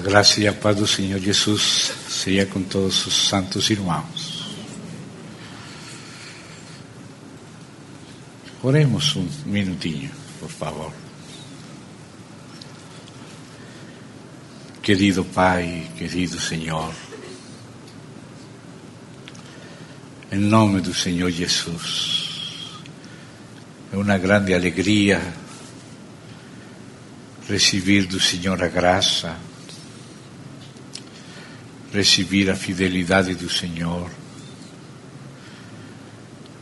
graça e a paz do Senhor Jesus seja com todos os santos irmãos. Oremos um minutinho, por favor. Querido Pai, querido Senhor, em nome do Senhor Jesus, é uma grande alegria receber do Senhor a graça, receber a fidelidade do Senhor,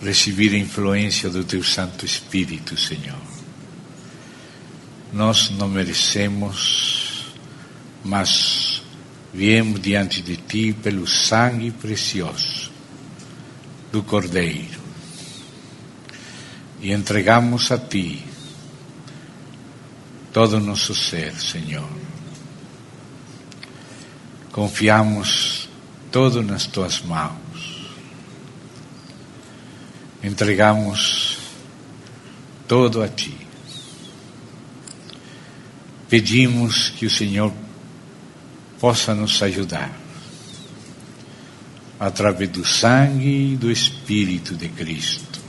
receber a influência do Teu Santo Espírito, Senhor. Nós não merecemos, mas viemos diante de Ti pelo sangue precioso do Cordeiro e entregamos a Ti todo o nosso ser, Senhor. Confiamos todo nas Tuas mãos. Entregamos todo a Ti. Pedimos que o Senhor possa nos ajudar através do sangue e do Espírito de Cristo.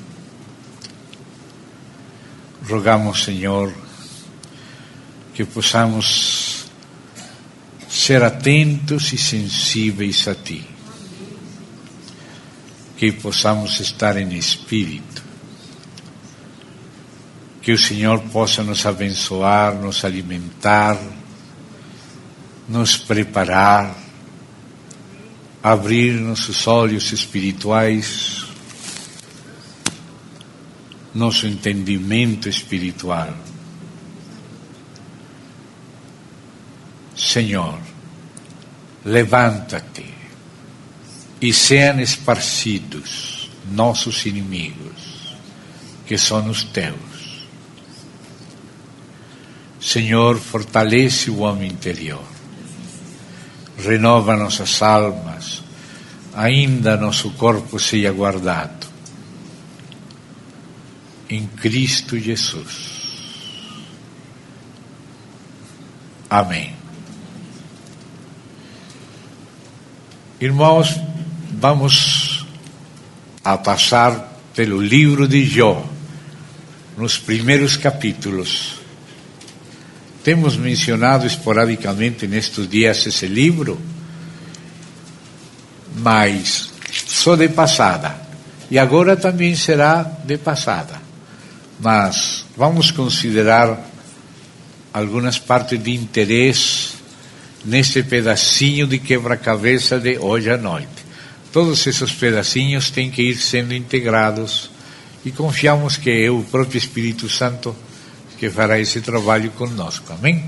Rogamos, Senhor, que possamos ser atentos e sensíveis a Ti, que possamos estar em espírito, que o Senhor possa nos abençoar, nos alimentar, nos preparar, abrir nossos olhos espirituais, nosso entendimento espiritual. Senhor, levanta-te e sejam esparcidos nossos inimigos, que são os Teus. Senhor, fortalece o homem interior, renova nossas almas, ainda nosso corpo seja guardado em Cristo Jesus. Amém. Irmãos, vamos a passar pelo livro de Jó, nos primeiros capítulos. Temos mencionado esporadicamente nestes dias esse livro, mas só de passada, e agora também será de passada. Mas vamos considerar algumas partes de interesse nesse pedacinho de quebra-cabeça de hoje à noite. Todos esses pedacinhos têm que ir sendo integrados e confiamos que é o próprio Espírito Santo que fará esse trabalho conosco, amém?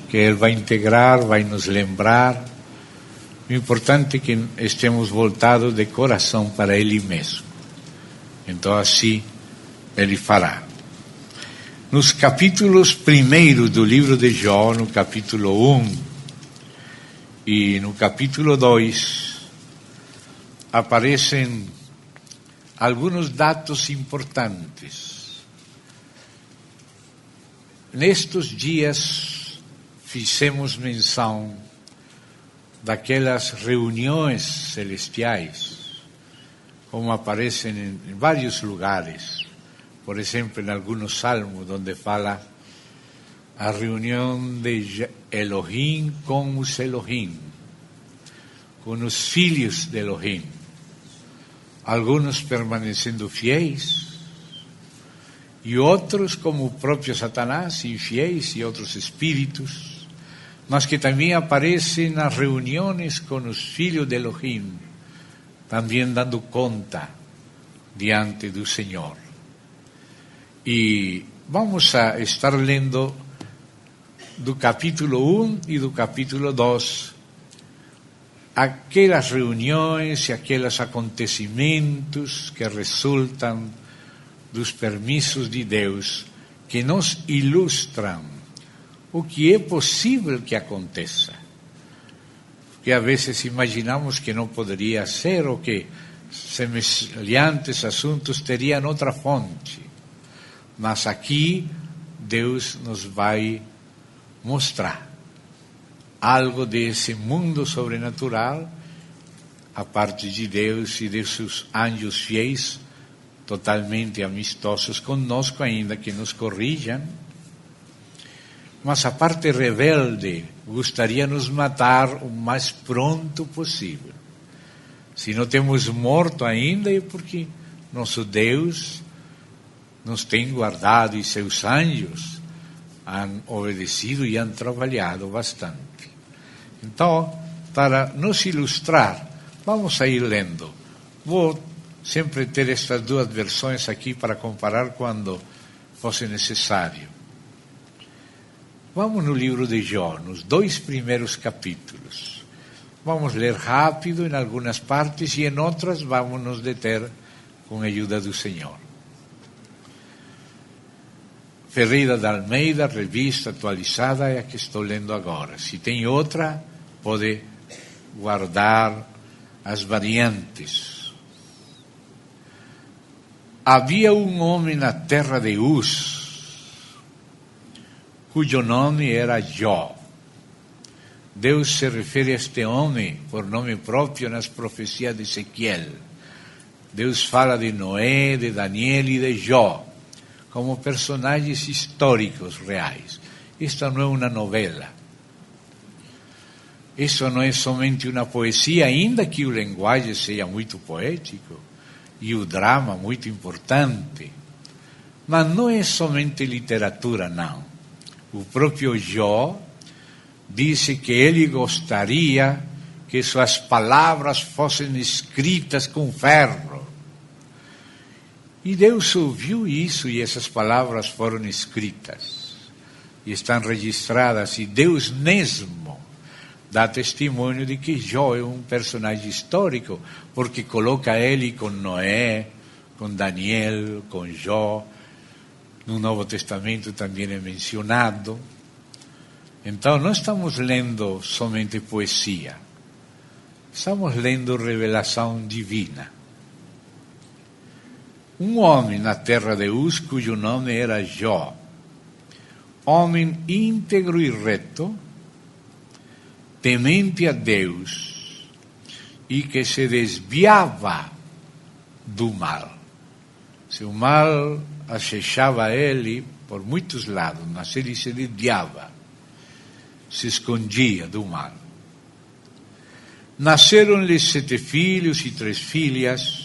Que Ele vai integrar, vai nos lembrar. O importante é que estemos voltados de coração para Ele mesmo. Então assim Ele fará. Nos capítulos primeiros do livro de Jó, no capítulo 1, e no capítulo 2 aparecem alguns dados importantes. Nestes dias fizemos menção daquelas reuniões celestiais, como aparecem em vários lugares. Por exemplo, em alguns salmos, onde fala a reunião de Elohim com os Elohim, com os filhos de Elohim, alguns permanecendo fiéis e outros, como o próprio Satanás, infiéis e outros espíritos, mas que também aparecem nas reuniões com os filhos de Elohim, também dando conta diante do Senhor. E vamos a estar lendo do capítulo 1 e do capítulo 2, aquelas reuniões e aqueles acontecimentos que resultam dos permissos de Deus, que nos ilustram o que é possível que aconteça. Porque a vezes imaginamos que não poderia ser, ou que semelhantes assuntos teriam outra fonte. Mas aqui Deus nos vai mostrar algo desse mundo sobrenatural, a parte de Deus e de seus anjos fiéis, totalmente amistosos conosco, ainda que nos corrijam. Mas a parte rebelde gostaria de nos matar o mais pronto possível. Se não temos morto ainda, é porque nosso Deus nos tem guardado e seus anjos han obedecido e han trabalhado bastante. Então, para nos ilustrar, vamos a ir lendo. Vou sempre ter estas duas versões aqui para comparar quando fosse necessário. Vamos no livro de Jó, nos 2 primeiros capítulos. Vamos ler rápido em algumas partes e em outras vamos nos deter com a ajuda do Senhor. Ferreira de Almeida, revista atualizada, é a que estou lendo agora. Se tem outra, pode guardar as variantes. Havia um homem na terra de Uz, cujo nome era Jó. Deus se refere a este homem por nome próprio nas profecias de Ezequiel. Deus fala de Noé, de Daniel e de Jó como personagens históricos reais. Isto não é uma novela. Isso não é somente uma poesia, ainda que o linguagem seja muito poético e o drama muito importante. Mas não é somente literatura, não. O próprio Jó disse que ele gostaria que suas palavras fossem escritas com ferro. E Deus ouviu isso e essas palavras foram escritas. E estão registradas. E Deus mesmo dá testemunho de que Jó é um personagem histórico, porque coloca ele com Noé, com Daniel, com Jó. No Novo Testamento também é mencionado. Então, não estamos lendo somente poesia. Estamos lendo revelação divina. Um homem na terra de Uz, cujo nome era Jó, homem íntegro e reto, temente a Deus, e que se desviava do mal. Se o mal acechava ele por muitos lados, mas ele se desviava, se escondia do mal. Nasceram-lhe 7 filhos e 3 filhas,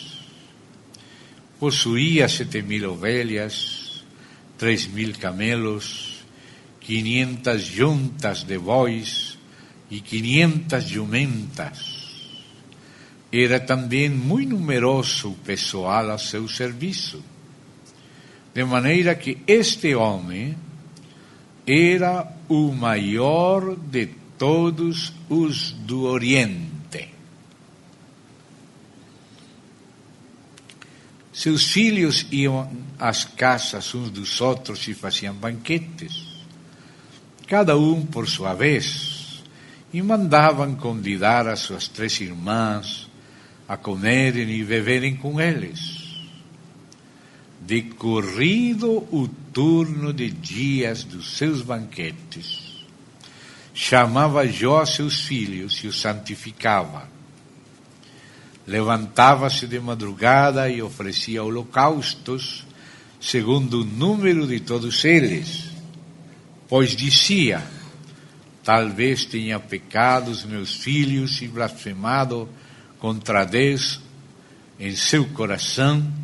possuía 7.000 ovelhas, 3.000 camelos, 500 juntas de bois e 500 jumentas. Era também muito numeroso o pessoal a seu serviço, de maneira que este homem era o maior de todos os do Oriente. Seus filhos iam às casas uns dos outros e faziam banquetes, cada um por sua vez, e mandavam convidar as suas 3 irmãs a comerem e beberem com eles. Decorrido o turno de dias dos seus banquetes, chamava Jó a seus filhos e os santificava. Levantava-se de madrugada e oferecia holocaustos, segundo o número de todos eles, pois dizia: talvez tenha pecado os meus filhos e blasfemado contra Deus em seu coração.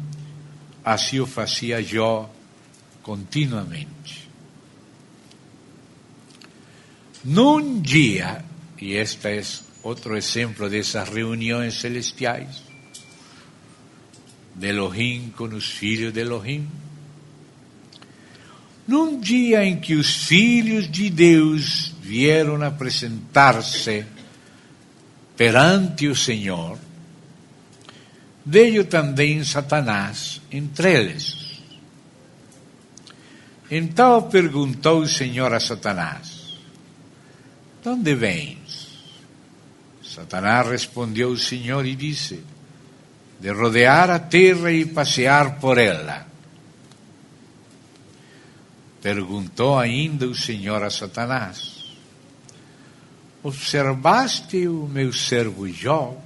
Assim o fazia Jó continuamente. Num dia, e este é outro exemplo dessas reuniões celestiais, de Elohim com os filhos de Elohim, num dia em que os filhos de Deus vieram apresentar-se perante o Senhor, veio também Satanás entre eles. Então perguntou o Senhor a Satanás: de onde vens? Satanás respondeu ao Senhor e disse: de rodear a terra e passear por ela. Perguntou ainda o Senhor a Satanás: observaste o meu servo Jó,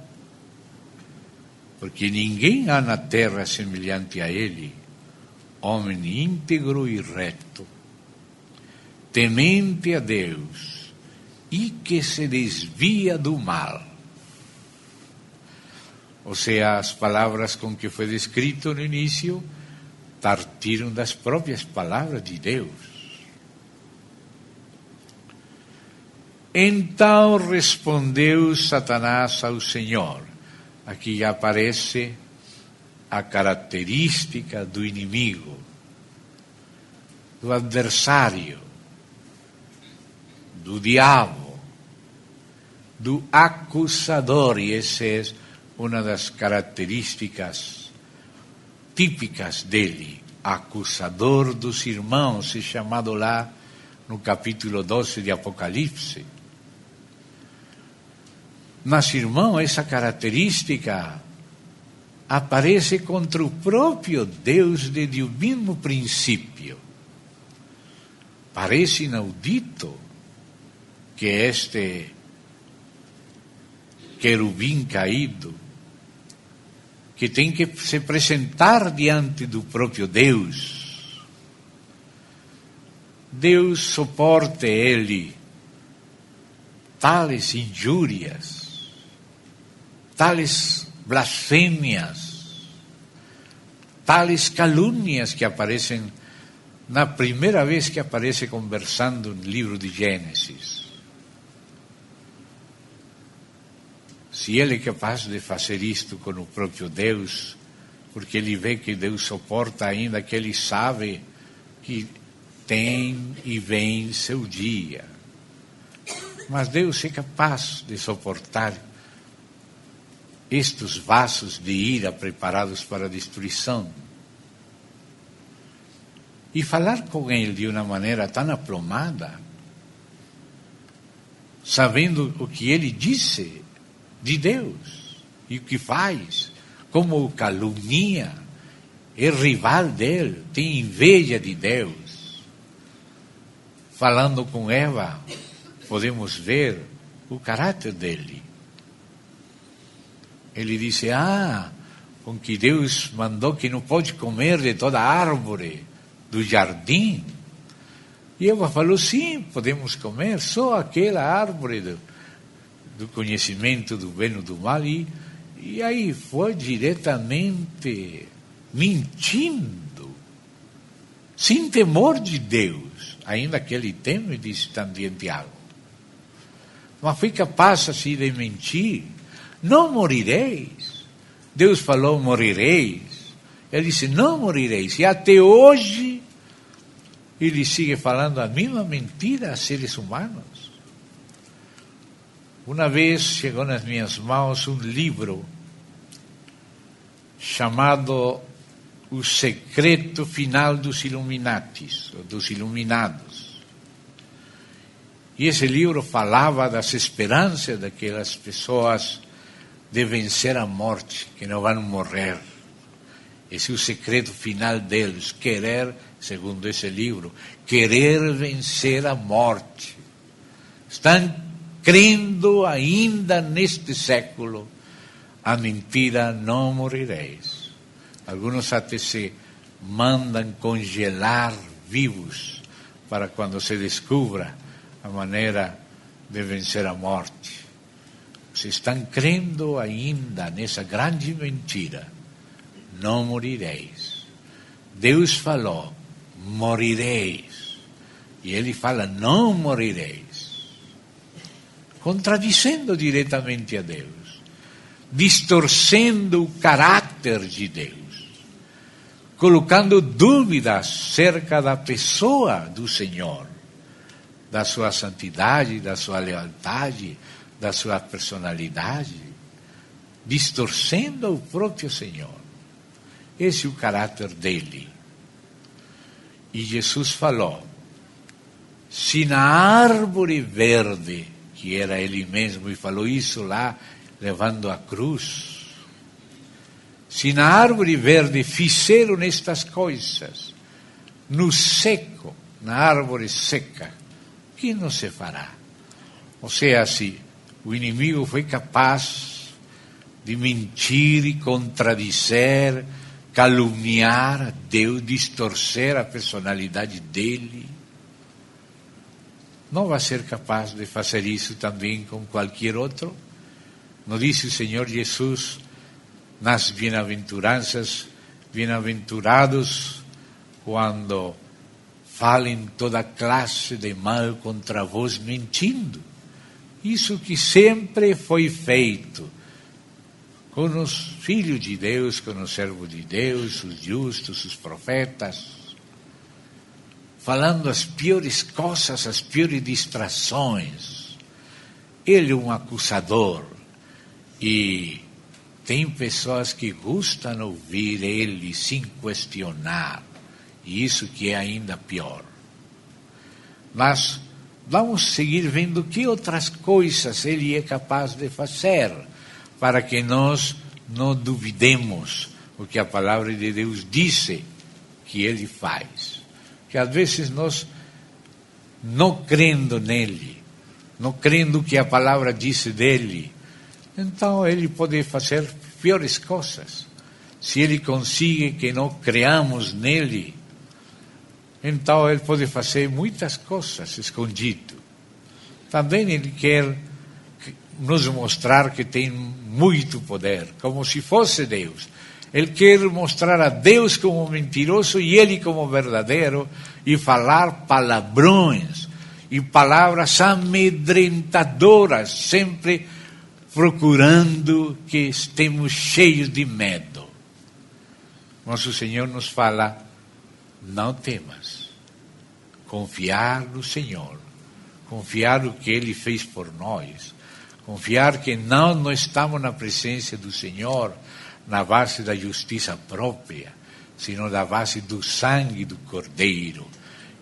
porque ninguém há na terra semelhante a ele, homem íntegro e reto, temente a Deus e que se desvia do mal. Ou seja, as palavras com que foi descrito no início partiram das próprias palavras de Deus. Então respondeu Satanás ao Senhor. Aqui já aparece a característica do inimigo, do adversário, do diabo, do acusador, e essa é uma das características típicas dele, acusador dos irmãos, é chamado lá no capítulo 12 de Apocalipse. Mas, irmão, essa característica aparece contra o próprio Deus desde o mesmo princípio. Parece inaudito que este querubim caído, que tem que se apresentar diante do próprio Deus, Deus suporte ele tales injúrias, tales blasfêmias, tales calúnias que aparecem na primeira vez que aparece conversando no livro de Gênesis. Se ele é capaz de fazer isto com o próprio Deus, porque ele vê que Deus suporta ainda, que ele sabe que tem e vem seu dia. Mas Deus é capaz de suportar estes vasos de ira preparados para a destruição. E falar com ele de uma maneira tão aplomada, sabendo o que ele disse de Deus e o que faz, como o calunia, é rival dele, tem inveja de Deus. Falando com Eva, podemos ver o caráter dele. Ele disse, com que Deus mandou que não pode comer de toda árvore do jardim. E Eva falou, sim, podemos comer, só aquela árvore do conhecimento do bem e do mal. E aí foi diretamente mentindo, sem temor de Deus, ainda que ele teme, disse também Tiago. Mas foi capaz assim de mentir. Não morireis. Deus falou, morireis. Ele disse, não morireis. E até hoje, ele sigue falando a mesma mentira a seres humanos. Uma vez chegou nas minhas mãos um livro chamado O Secreto Final dos Illuminatis, dos Iluminados. E esse livro falava das esperanças daquelas pessoas de vencer a morte, que não vão morrer. Esse é o secreto final deles, querer, segundo esse livro, querer vencer a morte. Estão crendo ainda neste século a mentira, não morireis. Alguns até se mandam congelar vivos para quando se descubra a maneira de vencer a morte. Vocês estão crendo ainda nessa grande mentira. Não morireis. Deus falou, morireis. E ele fala, não morireis. Contradizendo diretamente a Deus. Distorcendo o caráter de Deus. Colocando dúvidas acerca da pessoa do Senhor. Da sua santidade, da sua lealdade, da sua personalidade, distorcendo o próprio Senhor. Esse é o caráter dele. E Jesus falou, se na árvore verde, que era ele mesmo, e falou isso lá, levando a cruz, se na árvore verde fizeram estas coisas, no seco, na árvore seca, que não se fará? Ou seja, se o inimigo foi capaz de mentir e contradizer, caluniar a Deus, distorcer a personalidade dele, não vai ser capaz de fazer isso também com qualquer outro? Não disse o Senhor Jesus nas bem-aventuranças: bem-aventurados quando falem toda classe de mal contra vós mentindo. Isso que sempre foi feito com os filhos de Deus, com os servos de Deus, os justos, os profetas, falando as piores coisas, as piores distrações. Ele é um acusador e tem pessoas que gostam de ouvir ele sem questionar, e isso que é ainda pior. Mas vamos seguir vendo que outras coisas ele é capaz de fazer, para que nós não duvidemos o que a palavra de Deus diz que ele faz. Que às vezes nós, não crendo nele, não crendo que a palavra diz dele, então ele pode fazer piores coisas. Se ele consegue que não creamos nele, então ele pode fazer muitas coisas escondido. Também ele quer nos mostrar que tem muito poder, como se fosse Deus. Ele quer mostrar a Deus como mentiroso e ele como verdadeiro, e falar palavrões e palavras amedrentadoras, sempre procurando que estemos cheios de medo. Mas o Senhor nos fala: não temas, confiar no Senhor, confiar no que Ele fez por nós, confiar que não estamos na presença do Senhor na base da justiça própria, sino na base do sangue do Cordeiro.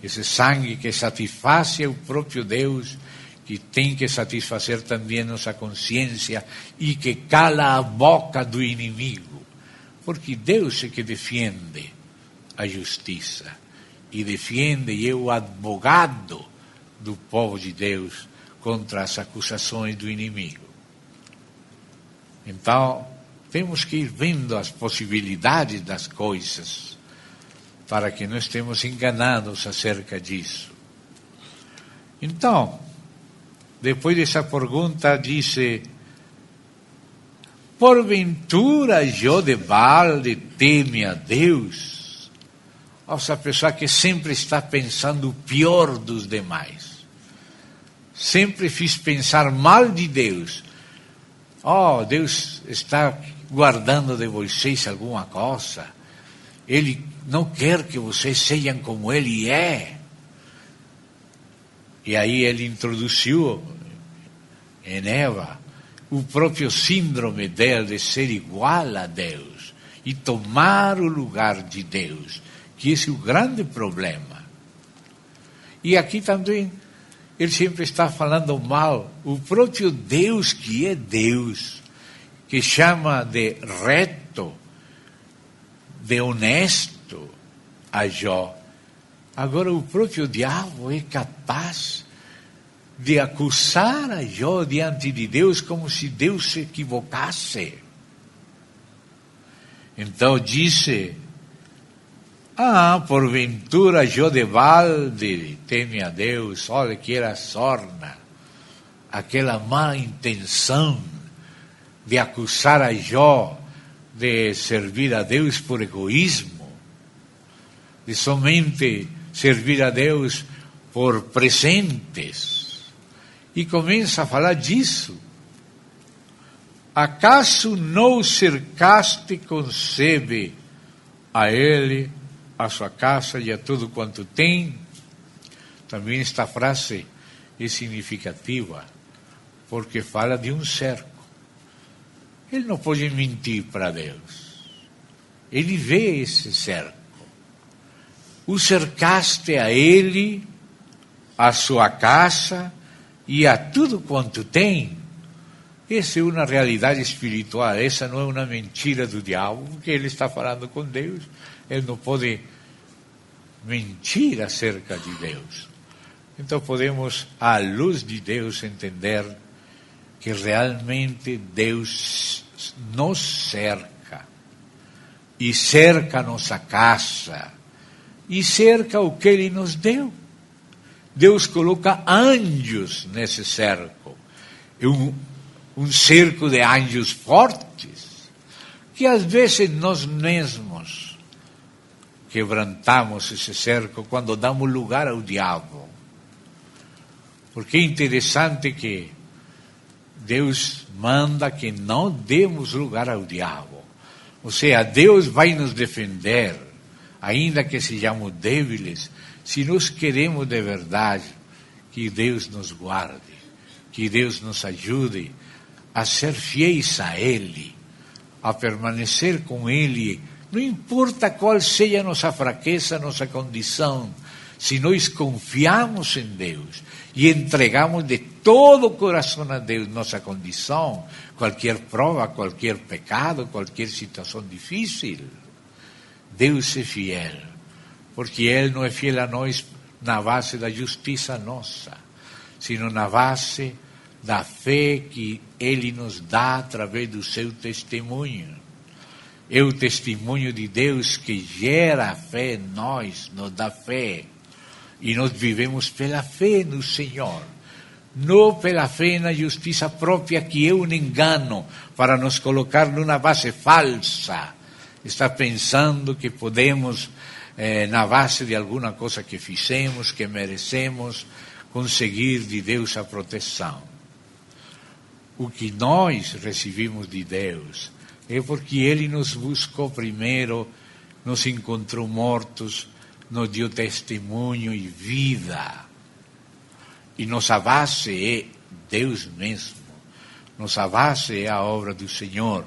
Esse sangue que satisfaz o próprio Deus, que tem que satisfazer também nossa consciência e que cala a boca do inimigo. Porque Deus é que defende a justiça e defende, e é o advogado do povo de Deus contra as acusações do inimigo. Então, temos que ir vendo as possibilidades das coisas para que não estemos enganados acerca disso. Então, depois dessa pergunta, disse: porventura eu de balde teme a Deus? Essa pessoa que sempre está pensando o pior dos demais, sempre fiz pensar mal de Deus. Deus está guardando de vocês alguma coisa, Ele não quer que vocês sejam como Ele é. E aí ele introduziu em Eva o próprio síndrome dela de ser igual a Deus e tomar o lugar de Deus, que esse é o grande problema. E aqui também ele sempre está falando mal, o próprio Deus, que é Deus, que chama de reto, de honesto a Jó. Agora o próprio diabo é capaz de acusar a Jó diante de Deus como se Deus se equivocasse. Então disse: porventura Jó de balde teme a Deus. Olha que era sorna, aquela má intenção de acusar a Jó de servir a Deus por egoísmo, de somente servir a Deus por presentes. E começa a falar disso. Acaso não cercaste com sebe a ele, a sua casa e a tudo quanto tem? Também esta frase é significativa, porque fala de um cerco. Ele não pode mentir para Deus. Ele vê esse cerco. O cercaste a ele, a sua casa e a tudo quanto tem. Essa é uma realidade espiritual, essa não é uma mentira do diabo, porque ele está falando com Deus. Ele não pode mentir acerca de Deus. Então podemos, à luz de Deus, entender que realmente Deus nos cerca, e cerca a nossa casa, e cerca o que Ele nos deu. Deus coloca anjos nesse cerco, um cerco de anjos fortes, que às vezes nós mesmos quebrantamos esse cerco quando damos lugar ao diabo. Porque é interessante que Deus manda que não demos lugar ao diabo. Ou seja, Deus vai nos defender, ainda que sejamos débiles, se nós queremos de verdade que Deus nos guarde, que Deus nos ajude a ser fiéis a Ele, a permanecer com Ele, não importa qual seja a nossa fraqueza, a nossa condição, se nós confiamos em Deus e entregamos de todo o coração a Deus nossa condição, qualquer prova, qualquer pecado, qualquer situação difícil, Deus é fiel, porque Ele não é fiel a nós na base da justiça nossa, sino na base da fé que Ele nos dá através do seu testemunho. É o testemunho de Deus que gera fé em nós, nos dá fé. E nós vivemos pela fé no Senhor, não pela fé na justiça própria, que é um engano para nos colocar numa base falsa. Está pensando que podemos, na base de alguma coisa que fizemos, que merecemos, conseguir de Deus a proteção. O que nós recebemos de Deus é porque Ele nos buscou primeiro, nos encontrou mortos, nos deu testemunho e vida. E nossa base é Deus mesmo. Nossa base é a obra do Senhor.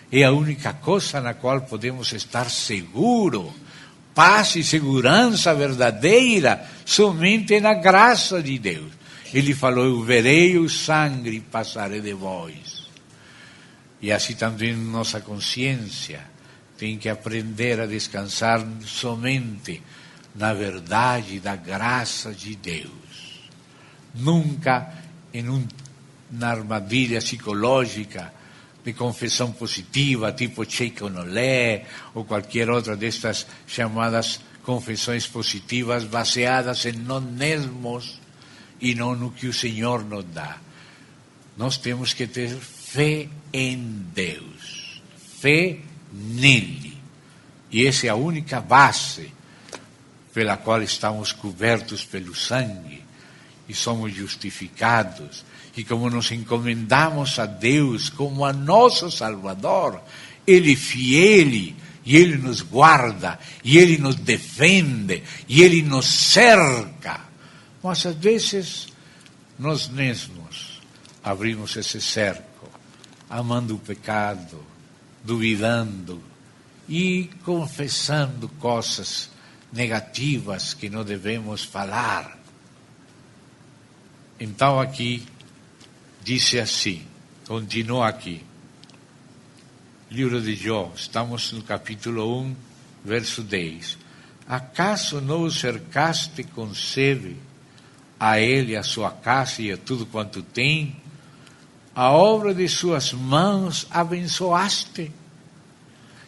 É a única coisa na qual podemos estar seguros. Paz e segurança verdadeira somente na graça de Deus. Ele falou: eu verei o sangue e passarei de vós. E assim também nossa consciência tem que aprender a descansar somente na verdade da graça de Deus. Nunca em uma armadilha psicológica de confissão positiva, tipo Cheikh Onolé, ou qualquer outra destas chamadas confissões positivas, baseadas em nós mesmos e não no que o Senhor nos dá. Nós temos que ter fé em Deus, fé nele. E essa é a única base pela qual estamos cobertos pelo sangue e somos justificados. E como nos encomendamos a Deus como a nosso Salvador, Ele é fiel e Ele nos guarda, e Ele nos defende, e Ele nos cerca. Mas às vezes nós mesmos abrimos esse cerco, amando o pecado, duvidando e confessando coisas negativas que não devemos falar. Então aqui, disse assim, continua aqui, livro de Jó, estamos no capítulo 1, verso 10. Acaso não o cercaste com sede, a ele, a sua casa e a tudo quanto tem? A obra de suas mãos abençoaste,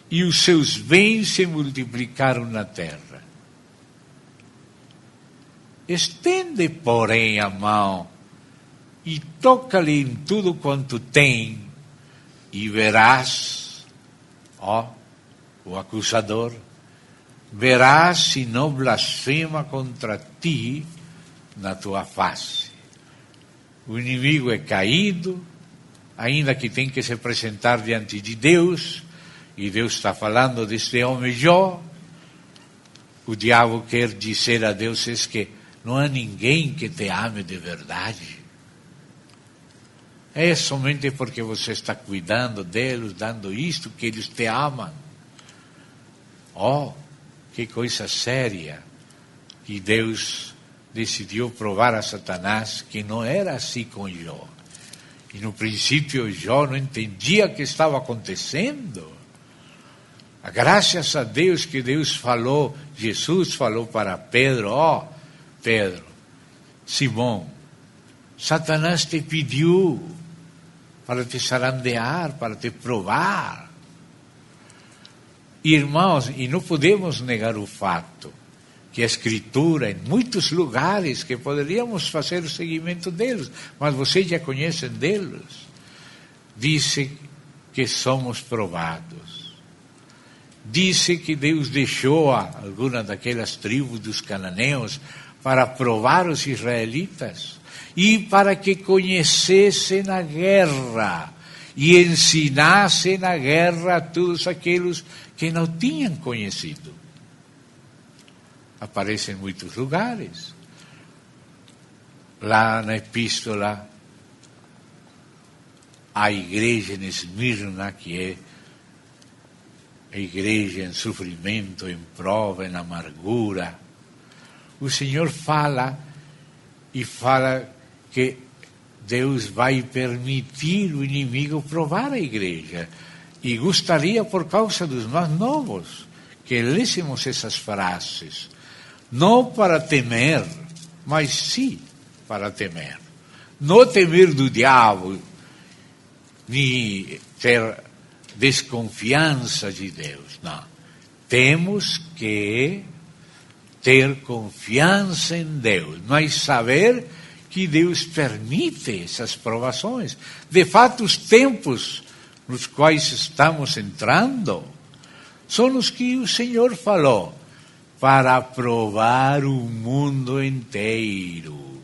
e os seus bens se multiplicaram na terra. Estende, porém, a mão e toca-lhe em tudo quanto tem, e verás, o acusador, verás se não blasfema contra ti na tua face. O inimigo é caído, ainda que tem que se apresentar diante de Deus, e Deus está falando deste homem Jó. O diabo quer dizer a Deus é que não há ninguém que te ame de verdade. É somente porque você está cuidando deles, dando isto, que eles te amam. Que coisa séria. E Deus decidiu provar a Satanás que não era assim com Jó. E no princípio Jó não entendia o que estava acontecendo. Graças a Deus que Deus falou, Jesus falou para Pedro: Pedro, Simão, Satanás te pediu para te zarandear, para te provar. Irmãos, e não podemos negar o fato que a Escritura, em muitos lugares, que poderíamos fazer o seguimento deles, mas vocês já conhecem deles, diz que somos provados. Diz que Deus deixou alguma daquelas tribos dos cananeus para provar os israelitas e para que conhecessem a guerra e ensinassem a guerra a todos aqueles que não tinham conhecido. Aparece em muitos lugares. Lá na epístola à igreja em Esmirna, que é a igreja em sofrimento, em prova, em amargura, o Senhor fala que Deus vai permitir o inimigo provar a igreja. E gostaria, por causa dos mais novos, que lêssemos essas frases. Não para temer, mas sim para temer. Não temer do diabo, nem ter desconfiança de Deus, não. Temos que ter confiança em Deus, mas saber que Deus permite essas provações. De fato, os tempos nos quais estamos entrando são os que o Senhor falou, para provar o mundo inteiro.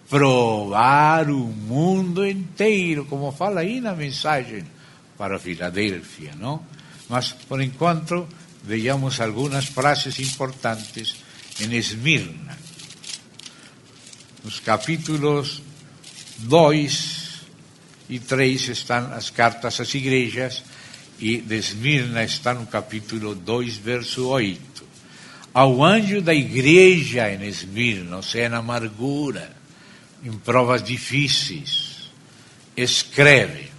Provar o mundo inteiro, como fala aí na mensagem para Filadélfia, não? Mas, por enquanto, vejamos algumas frases importantes em Esmirna. Nos capítulos 2 e 3 estão as cartas às igrejas, e de Esmirna está no capítulo 2, verso 8. Ao anjo da igreja em Esmirna, ou seja, na amargura, em provas difíceis, escreve: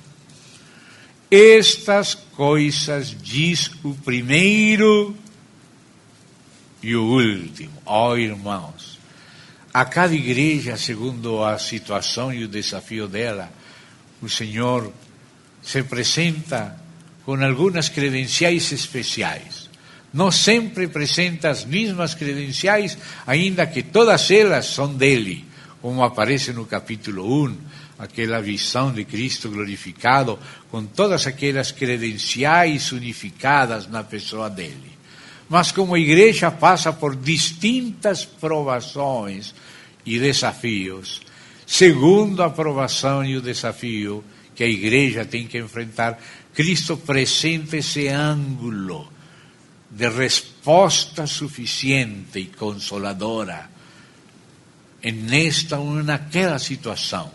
estas coisas diz o primeiro e o último. Ó irmãos, a cada igreja, segundo a situação e o desafio dela, o Senhor se apresenta com algumas credenciais especiais. Não sempre apresenta as mesmas credenciais, ainda que todas elas são dele, como aparece no capítulo 1, aquela visão de Cristo glorificado, com todas aquelas credenciais unificadas na pessoa dele. Mas como a igreja passa por distintas provações e desafios, segundo a provação e o desafio que a igreja tem que enfrentar, Cristo apresenta esse ângulo de resposta suficiente e consoladora nesta ou naquela situação.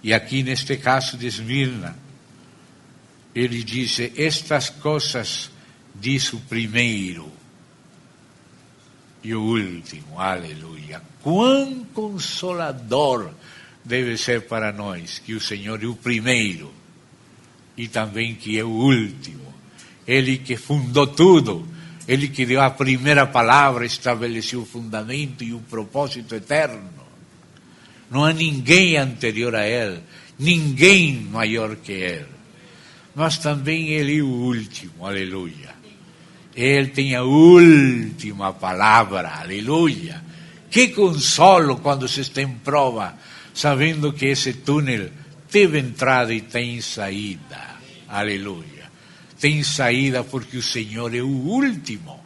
E aqui neste caso de Esmirna, ele diz: estas coisas diz o primeiro e o último. Aleluia! Quão consolador deve ser para nós que o Senhor é o primeiro e também que é o último. Ele que fundou tudo, ele que deu a primeira palavra, estabeleceu o fundamento e o propósito eterno. Não há ninguém anterior a ele, ninguém maior que ele. Mas também ele é o último, aleluia. Ele tem a última palavra, aleluia. Que consolo quando se está em prova, sabendo que esse túnel teve entrada e tem saída, aleluia. Tem saída porque o Senhor é o último,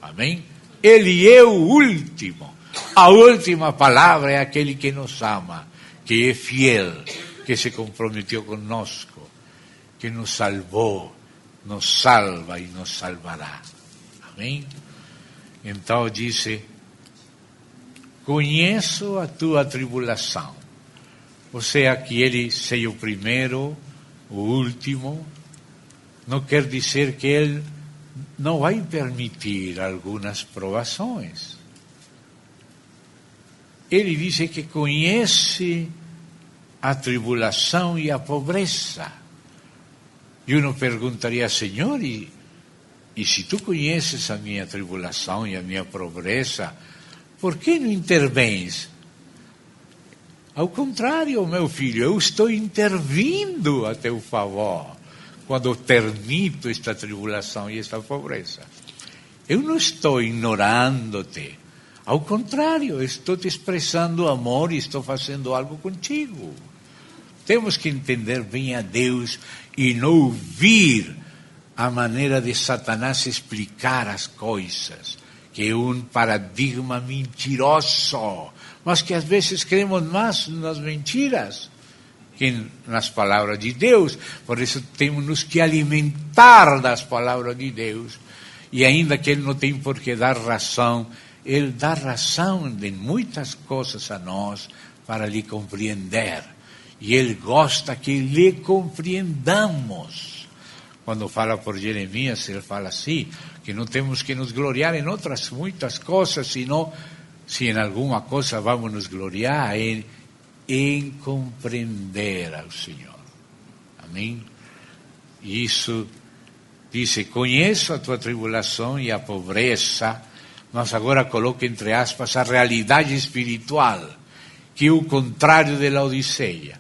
amém? Ele é o último. A última palavra é aquele que nos ama, que é fiel, que se comprometeu conosco, que nos salvou, nos salva e nos salvará. Amém? Então disse: conheço a tua tribulação. Ou seja, que ele seja o primeiro, o último, não quer dizer que ele não vai permitir algumas provações. Ele diz que conhece a tribulação e a pobreza. E uno perguntaria: Senhor, e se tu conheces a minha tribulação e a minha pobreza, por que não intervens Ao contrário, meu filho, eu estou intervindo a teu favor quando permito esta tribulação e esta pobreza. Eu não estou ignorando-te. Ao contrário, estou te expressando amor e estou fazendo algo contigo. Temos que entender bem a Deus e não ouvir a maneira de Satanás explicar as coisas, que é um paradigma mentiroso, mas que às vezes cremos mais nas mentiras que nas palavras de Deus. Por isso temos que alimentar das palavras de Deus. E ainda que Ele não tem por que dar razão, Ele dá razão de muitas coisas a nós para lhe compreender. E Ele gosta que lhe compreendamos. Quando fala por Jeremias, Ele fala assim, que não temos que nos gloriar em outras muitas coisas, senão, se em alguma coisa vamos nos gloriar, em compreender ao Senhor. Amém? E isso diz: conheço a tua tribulação e a pobreza, mas agora coloca entre aspas a realidade espiritual, que é o contrário de Laodiceia.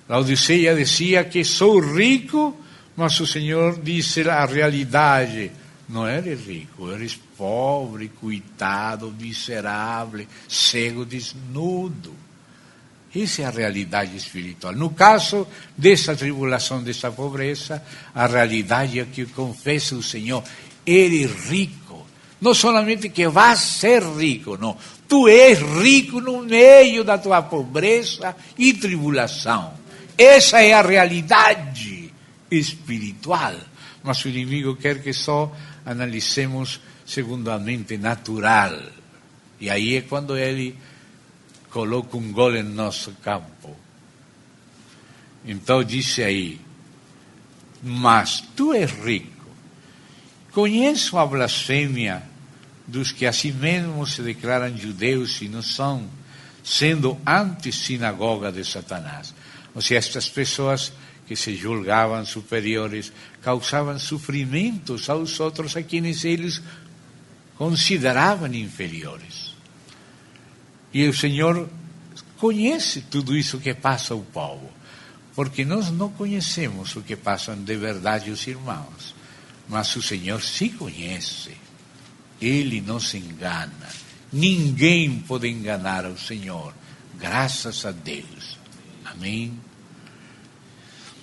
Laodiceia dizia que sou rico, mas o Senhor disse a realidade: não eres rico, eres pobre, coitado, miserável, cego, desnudo. Essa é a realidade espiritual. No caso dessa tribulação, dessa pobreza, a realidade é que confessa o Senhor: eres rico. Não somente que vas ser rico, não. Tu és rico no meio da tua pobreza e tribulação. Essa é a realidade espiritual. Mas o inimigo quer que só analicemos segundo a mente natural. E aí é quando ele coloca um gol em nosso campo. Então disse aí: mas tu és rico. Conheço a blasfêmia dos que a si mesmos se declaram judeus e não são, sendo antissinagoga de Satanás. Ou seja, estas pessoas que se julgavam superiores causavam sofrimentos aos outros a quienes eles consideravam inferiores. E o Senhor conhece tudo isso que passa ao povo, porque nós não conhecemos o que passam de verdade os irmãos, mas o Senhor sim conhece. Ele não se engana. Ninguém pode enganar ao Senhor, graças a Deus. Amém?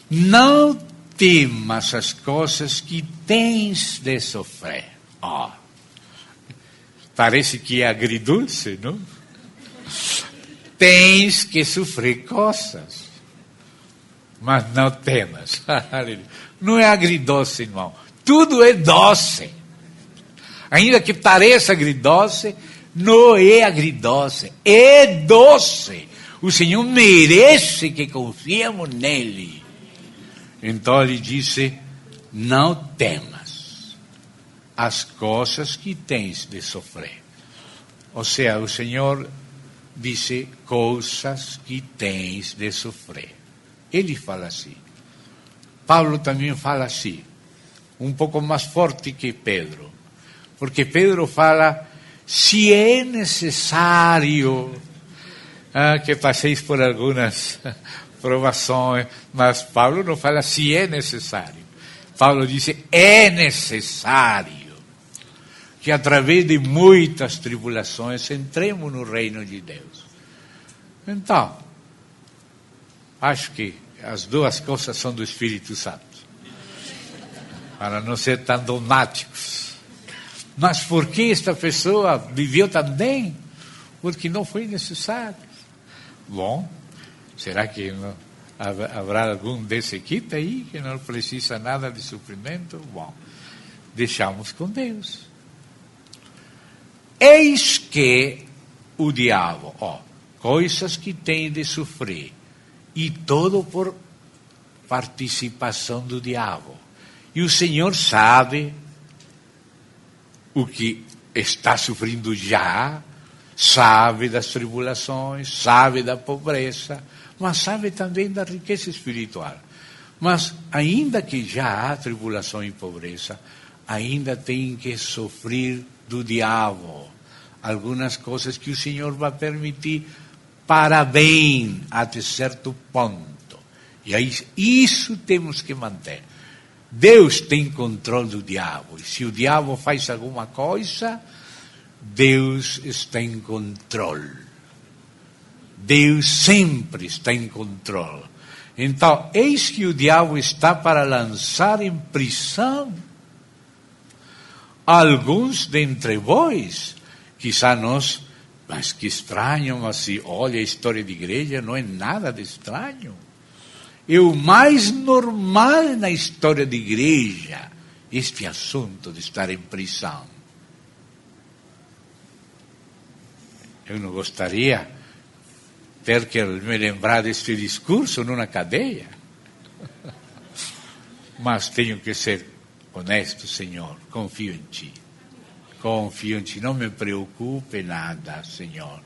Não temas as coisas que tens de sofrer. Parece que é agridoce, não? Tens que sofrer coisas, mas não temas. Não é agridoce, irmão. Tudo é doce. Ainda que pareça agridoce, não é agridoce, é doce. O Senhor merece que confiemos nele. Então ele disse: não temas as coisas que tens de sofrer. Ou seja, o Senhor disse: coisas que tens de sofrer. Ele fala assim. Paulo também fala assim, um pouco mais forte que Pedro. Porque Pedro fala: se é necessário que passeis por algumas provações, mas Paulo não fala se é necessário. Paulo diz: é necessário que através de muitas tribulações entremos no reino de Deus. Então, acho que as duas coisas são do Espírito Santo, para não ser tão dogmáticos. Mas por que esta pessoa viveu tão bem? Porque não foi necessário. Bom, será que não haverá algum desse kit aí que não precisa nada de suprimento? Bom, deixamos com Deus. Eis que o diabo, coisas que tem de sofrer, e todo por participação do diabo. E o Senhor sabe o que está sofrendo já, sabe das tribulações, sabe da pobreza, mas sabe também da riqueza espiritual. Mas ainda que já há tribulação e pobreza, ainda tem que sofrer do diabo algumas coisas que o Senhor vai permitir para bem até certo ponto. E aí isso temos que manter. Deus tem controle do diabo. E se o diabo faz alguma coisa, Deus está em controle. Deus sempre está em controle. Então, eis que o diabo está para lançar em prisão alguns dentre vós. Quizá nós, mas que estranho, mas se olha a história de igreja, não é nada de estranho. É o mais normal na história da igreja, este assunto de estar em prisão. Eu não gostaria ter que me lembrar deste discurso numa cadeia. Mas tenho que ser honesto, Senhor, confio em Ti. Confio em Ti, não me preocupe nada, Senhor.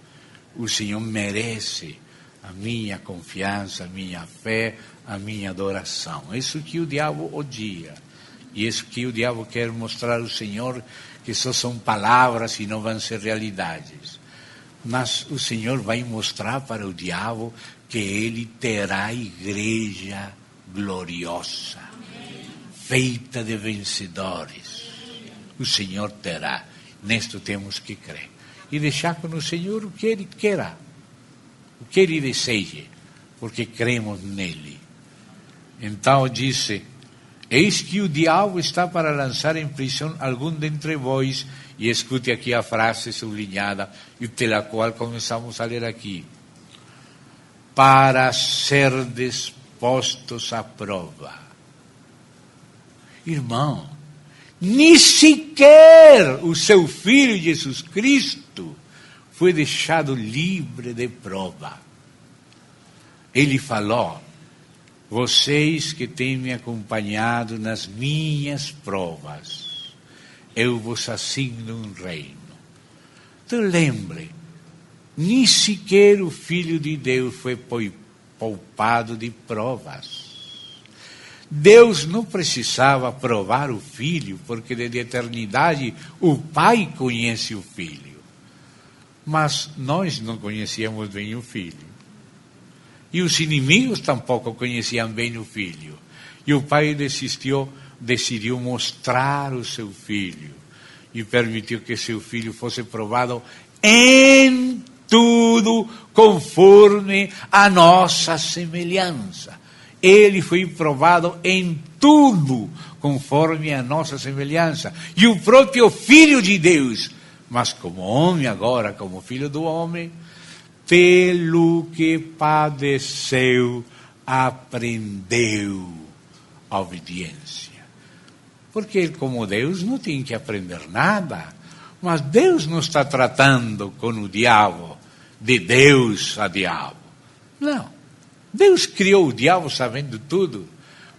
O Senhor merece a minha confiança, a minha fé, a minha adoração. Isso que o diabo odia. E isso que o diabo quer mostrar ao Senhor, que só são palavras e não vão ser realidades. Mas o Senhor vai mostrar para o diabo que ele terá igreja gloriosa, feita de vencedores. O Senhor terá. Nisto temos que crer. E deixar com o Senhor o que Ele queira, o que Ele deseje, porque cremos nele. Então disse: eis que o diabo está para lançar em prisão algum dentre vós. E escute aqui a frase sublinhada, e pela qual começamos a ler aqui. Para ser postos à prova. Irmão, nem sequer o seu Filho Jesus Cristo foi deixado livre de prova. Ele falou: vocês que têm me acompanhado nas minhas provas, eu vos assigno um reino. Então lembre, nem sequer o Filho de Deus foi poupado de provas. Deus não precisava provar o Filho, porque desde a eternidade o Pai conhece o Filho. Mas nós não conhecíamos bem o Filho. E os inimigos tampouco conheciam bem o Filho. E o Pai decidiu mostrar o seu Filho e permitiu que seu Filho fosse provado em tudo conforme a nossa semelhança. Ele foi provado em tudo conforme a nossa semelhança. E o próprio Filho de Deus, mas como homem agora, como Filho do homem, pelo que padeceu, aprendeu a obediência. Porque ele, como Deus, não tem que aprender nada. Mas Deus não está tratando com o diabo de Deus a diabo. Não. Deus criou o diabo sabendo tudo.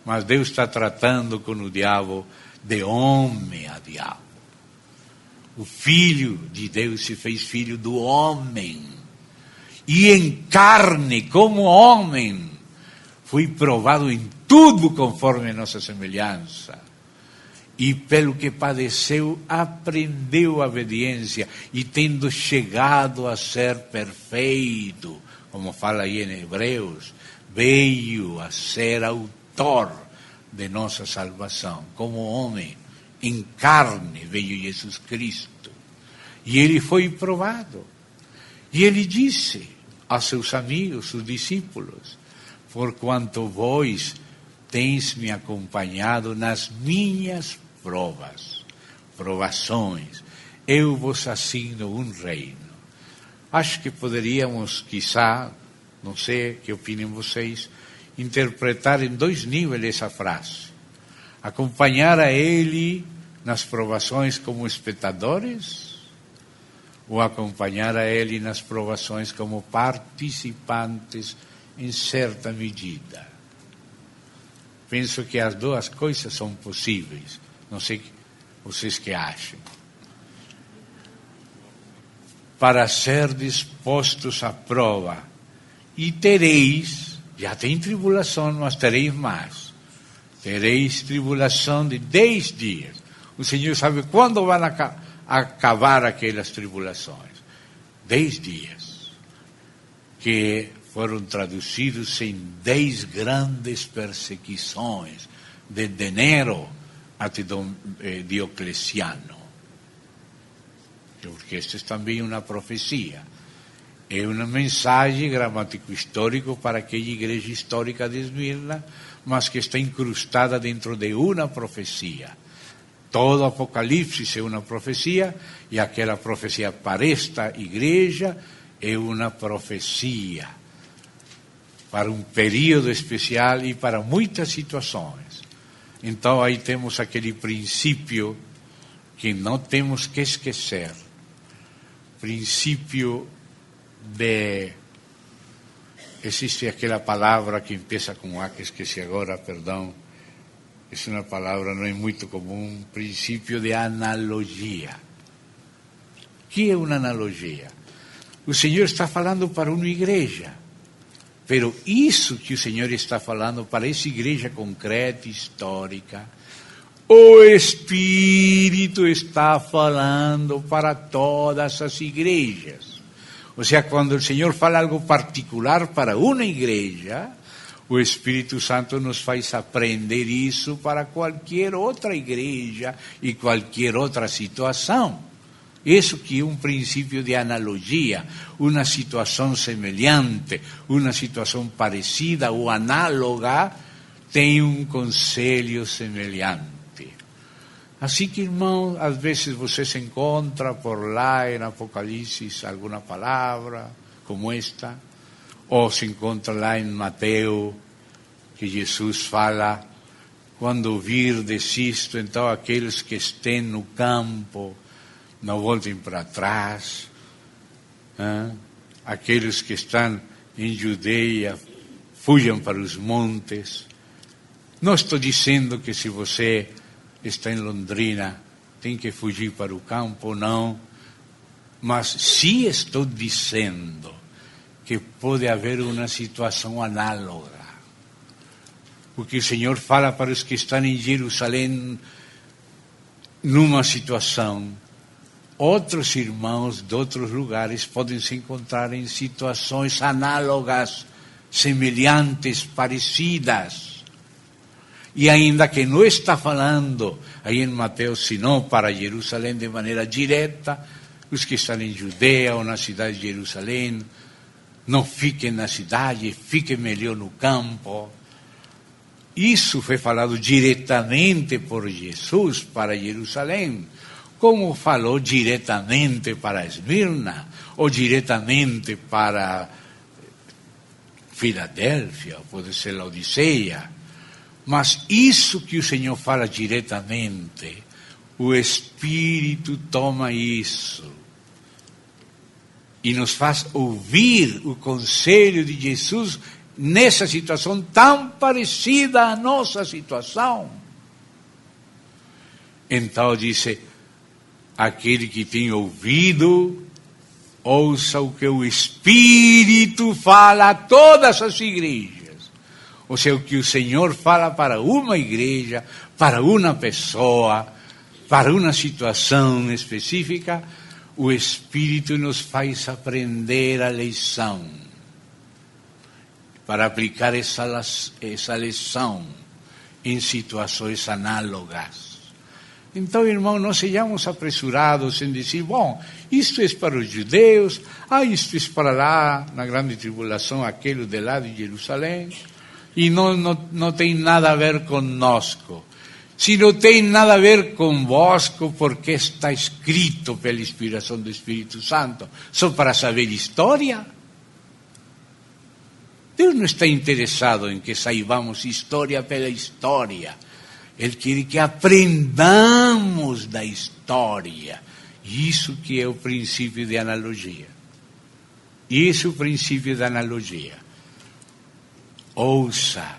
Mas Deus está tratando com o diabo de homem a diabo. O Filho de Deus se fez filho do homem. E em carne, como homem, foi provado em tudo conforme a nossa semelhança. E pelo que padeceu, aprendeu a obediência. E tendo chegado a ser perfeito, como fala aí em Hebreus, veio a ser autor de nossa salvação. Como homem, em carne, veio Jesus Cristo. E ele foi provado. E ele disse a seus amigos, seus discípulos: porquanto vós tens me acompanhado nas minhas provações, eu vos assigno um reino. Acho que poderíamos, quizá, não sei o que opinem vocês, interpretar em dois níveis essa frase. Acompanhar a ele nas provações como espectadores, ou acompanhar a ele nas provações como participantes em certa medida. Penso que as duas coisas são possíveis. Não sei vocês que acham. Para ser dispostos à prova. E tereis, já tem tribulação, mas tereis mais. Tereis tribulação de 10 dias. O Senhor sabe quando vão acabar aquelas tribulações. 10 dias. que foram traduzidos em 10 grandes perseguições, de Nero até Diocleciano. Porque esta é também uma profecia. É uma mensagem gramático-histórico para aquela igreja histórica de Esmirna, mas que está incrustada dentro de uma profecia. Todo Apocalipse é uma profecia, e aquela profecia para esta igreja é uma profecia para um período especial e para muitas situações. Então aí temos aquele princípio que não temos que esquecer. Princípio de... Existe aquela palavra que empieza com A, que esqueci agora, perdão. É uma palavra, não é muito comum. Princípio de analogia. O que é uma analogia? O Senhor está falando para uma igreja. Pero isso que o Senhor está falando para essa igreja concreta, histórica, o Espírito está falando para todas as igrejas. Ou seja, quando o Senhor fala algo particular para uma igreja, o Espírito Santo nos faz aprender isso para qualquer outra igreja e qualquer outra situação. Isso que é um princípio de analogia, uma situação semelhante, uma situação parecida ou análoga, tem um conselho semelhante. Assim que, irmão, às vezes você se encontra por lá em Apocalipse alguma palavra como esta, ou se encontra lá em Mateus, que Jesus fala, quando virdes isto, então aqueles que estén no campo, não voltem para trás. Aqueles que estão em Judeia, fujam para os montes. Não estou dizendo que se você está em Londrina, tem que fugir para o campo, não. Mas sim estou dizendo que pode haver uma situação análoga. Porque o Senhor fala para os que estão em Jerusalém numa situação. Outros irmãos de outros lugares podem se encontrar em situações análogas, semelhantes, parecidas. E ainda que não está falando aí em Mateus, senão para Jerusalém de maneira direta, os que estão em Judeia ou na cidade de Jerusalém, não fiquem na cidade, fiquem melhor no campo. Isso foi falado diretamente por Jesus para Jerusalém, como falou diretamente para Esmirna, ou diretamente para Filadélfia, pode ser Laodiceia. Mas isso que o Senhor fala diretamente, o Espírito toma isso e nos faz ouvir o conselho de Jesus nessa situação tão parecida à nossa situação. Então disse, aquele que tem ouvido, ouça o que o Espírito fala a todas as igrejas. Ou seja, o que o Senhor fala para uma igreja, para uma pessoa, para uma situação específica, o Espírito nos faz aprender a lição, para aplicar essa lição em situações análogas. Então, irmão, não sejamos apresurados em dizer, bom, isto é para os judeus, isto é para lá, na grande tribulação, aquele de lá de Jerusalém, e não tem nada a ver conosco. Se não tem nada a ver convosco, porque está escrito pela inspiração do Espírito Santo, só para saber história? Deus não está interessado em que saibamos história pela história. Ele quer que aprendamos da história. Isso que é o princípio de analogia. Isso é o princípio da analogia. Ouça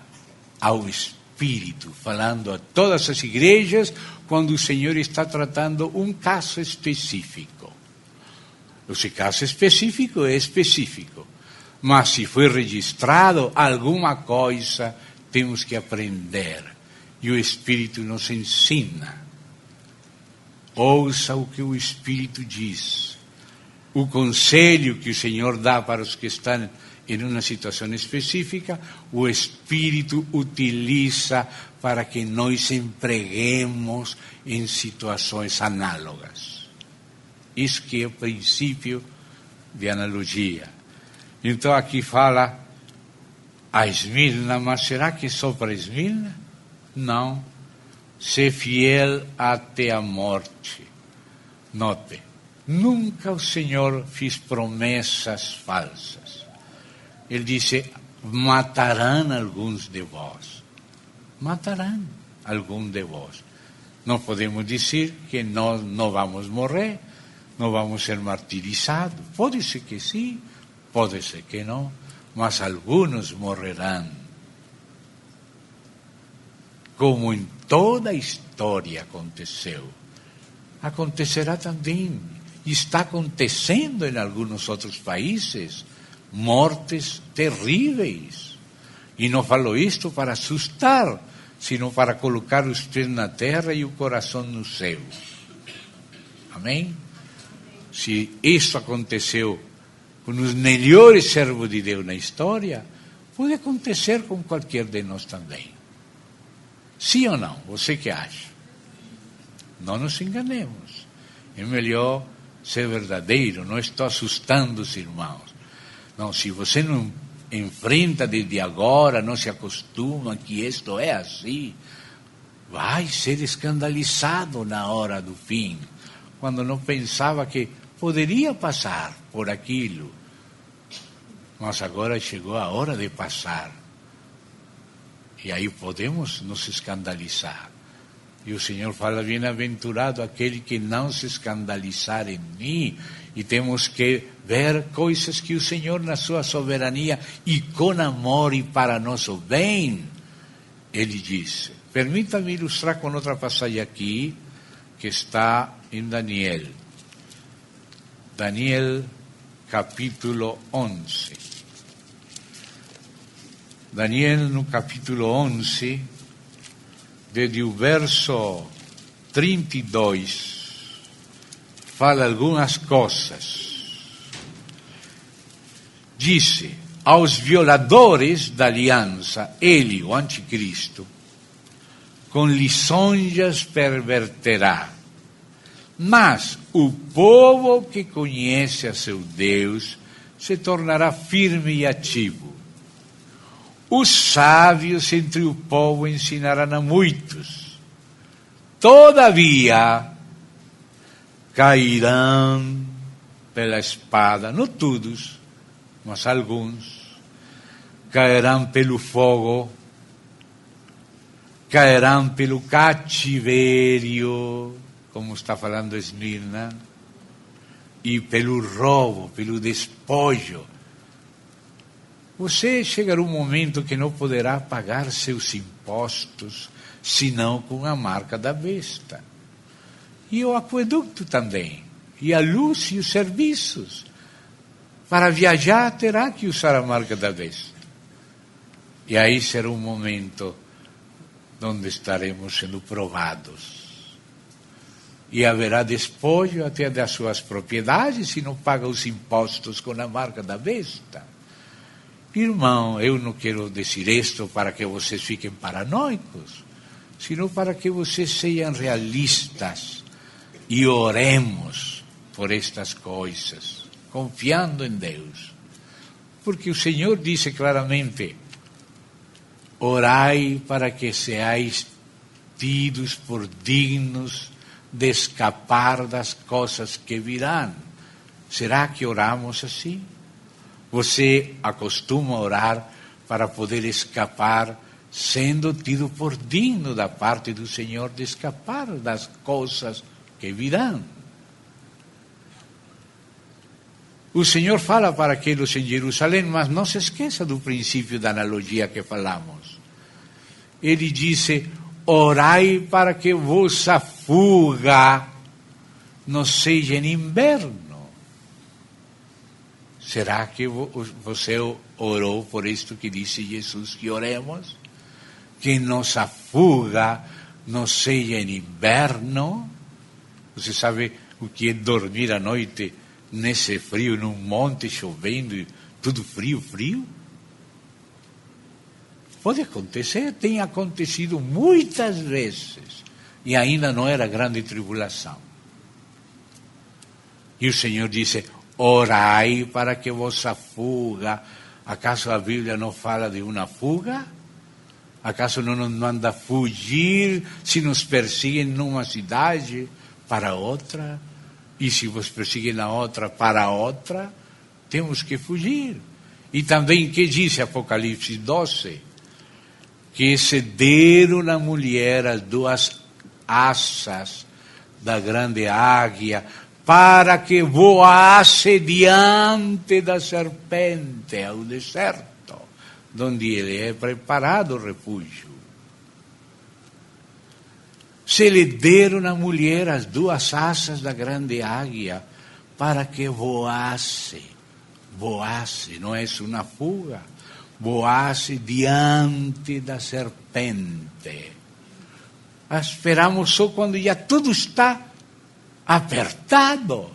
ao Espírito falando a todas as igrejas quando o Senhor está tratando um caso específico. Esse caso específico é específico. Mas se foi registrado alguma coisa, temos que aprender. E o Espírito nos ensina. Ouça o que o Espírito diz. o conselho que o Senhor dá para os que estão em uma situação específica, o Espírito utiliza para que nós empreguemos em situações análogas. Isso que é o princípio de analogia. Então aqui fala a Esmirna, mas será que só para Esmirna? Não. Ser fiel até a morte. Note, nunca o Senhor fez promessas falsas. Ele disse, matarão alguns de vós. Matarão alguns de vós. Não podemos dizer que nós não vamos morrer, não vamos ser martirizados. Pode ser que sim, pode ser que não, mas alguns morrerão. Como em toda a história aconteceu, acontecerá também, e está acontecendo em alguns outros países, mortes terríveis. E não falo isto para assustar, sino para colocar os pés na terra e o coração no céu. Amém? Se isso aconteceu com os melhores servos de Deus na história, pode acontecer com qualquer de nós também. Sim ou não? Você que acha? Não nos enganemos. É melhor ser verdadeiro. Não estou assustando os irmãos. Não, se você não enfrenta desde agora, não se acostuma que isto é assim, vai ser escandalizado na hora do fim, quando não pensava que poderia passar por aquilo. Mas agora chegou a hora de passar. E aí podemos nos escandalizar. E o Senhor fala, bem-aventurado aquele que não se escandalizar em mim. E temos que ver coisas que o Senhor, na sua soberania e com amor e para nosso bem, Ele disse. Permita-me ilustrar com outra passagem aqui, que está em Daniel. Daniel, capítulo 11. Daniel, no capítulo 11, desde o verso 32, fala algumas coisas. Disse, aos violadores da aliança, ele, o anticristo, com lisonjas perverterá. Mas o povo que conhece a seu Deus se tornará firme e ativo. Os sábios entre o povo ensinarão a muitos. Todavia, cairão pela espada, não todos, mas alguns. Cairão pelo fogo, cairão pelo cativeiro, como está falando Esmirna, e pelo roubo, pelo despojo. Você chegará um momento que não poderá pagar seus impostos, senão com a marca da besta. E o aqueduto também, e a luz e os serviços. Para viajar terá que usar a marca da besta. E aí será um momento onde estaremos sendo provados. E haverá despojo até das suas propriedades se não paga os impostos com a marca da besta. Irmão, eu não quero dizer isto para que vocês fiquem paranoicos, sino para que vocês sejam realistas e oremos por estas coisas, confiando em Deus. Porque o Senhor disse claramente, orai para que seais tidos por dignos de escapar das coisas que virão. Será que oramos assim? Você acostuma a orar para poder escapar, sendo tido por digno da parte do Senhor de escapar das coisas que virão. O Senhor fala para aqueles em Jerusalém, mas não se esqueça do princípio da analogia que falamos. Ele disse, orai para que vossa fuga não seja em inverno. Será que você orou por isto que disse Jesus que oremos? Que nossa fuga não seja em inverno? Você sabe o que é dormir à noite nesse frio, num monte chovendo, tudo frio, frio? Pode acontecer, tem acontecido muitas vezes, e ainda não era grande tribulação. E o Senhor disse, orai para que vossa fuga, acaso a Bíblia não fala de uma fuga? Acaso não nos manda fugir se nos perseguem numa cidade para outra? E se vos perseguem na outra para outra? Temos que fugir. E também, que diz Apocalipse 12? Que se deram à mulher as duas asas da grande águia, para que voasse diante da serpente ao deserto, onde ele é preparado o refúgio. Se lhe deram à mulher as duas asas da grande águia, para que voasse, não é uma fuga, voasse diante da serpente. Esperamos só quando já tudo está apertado,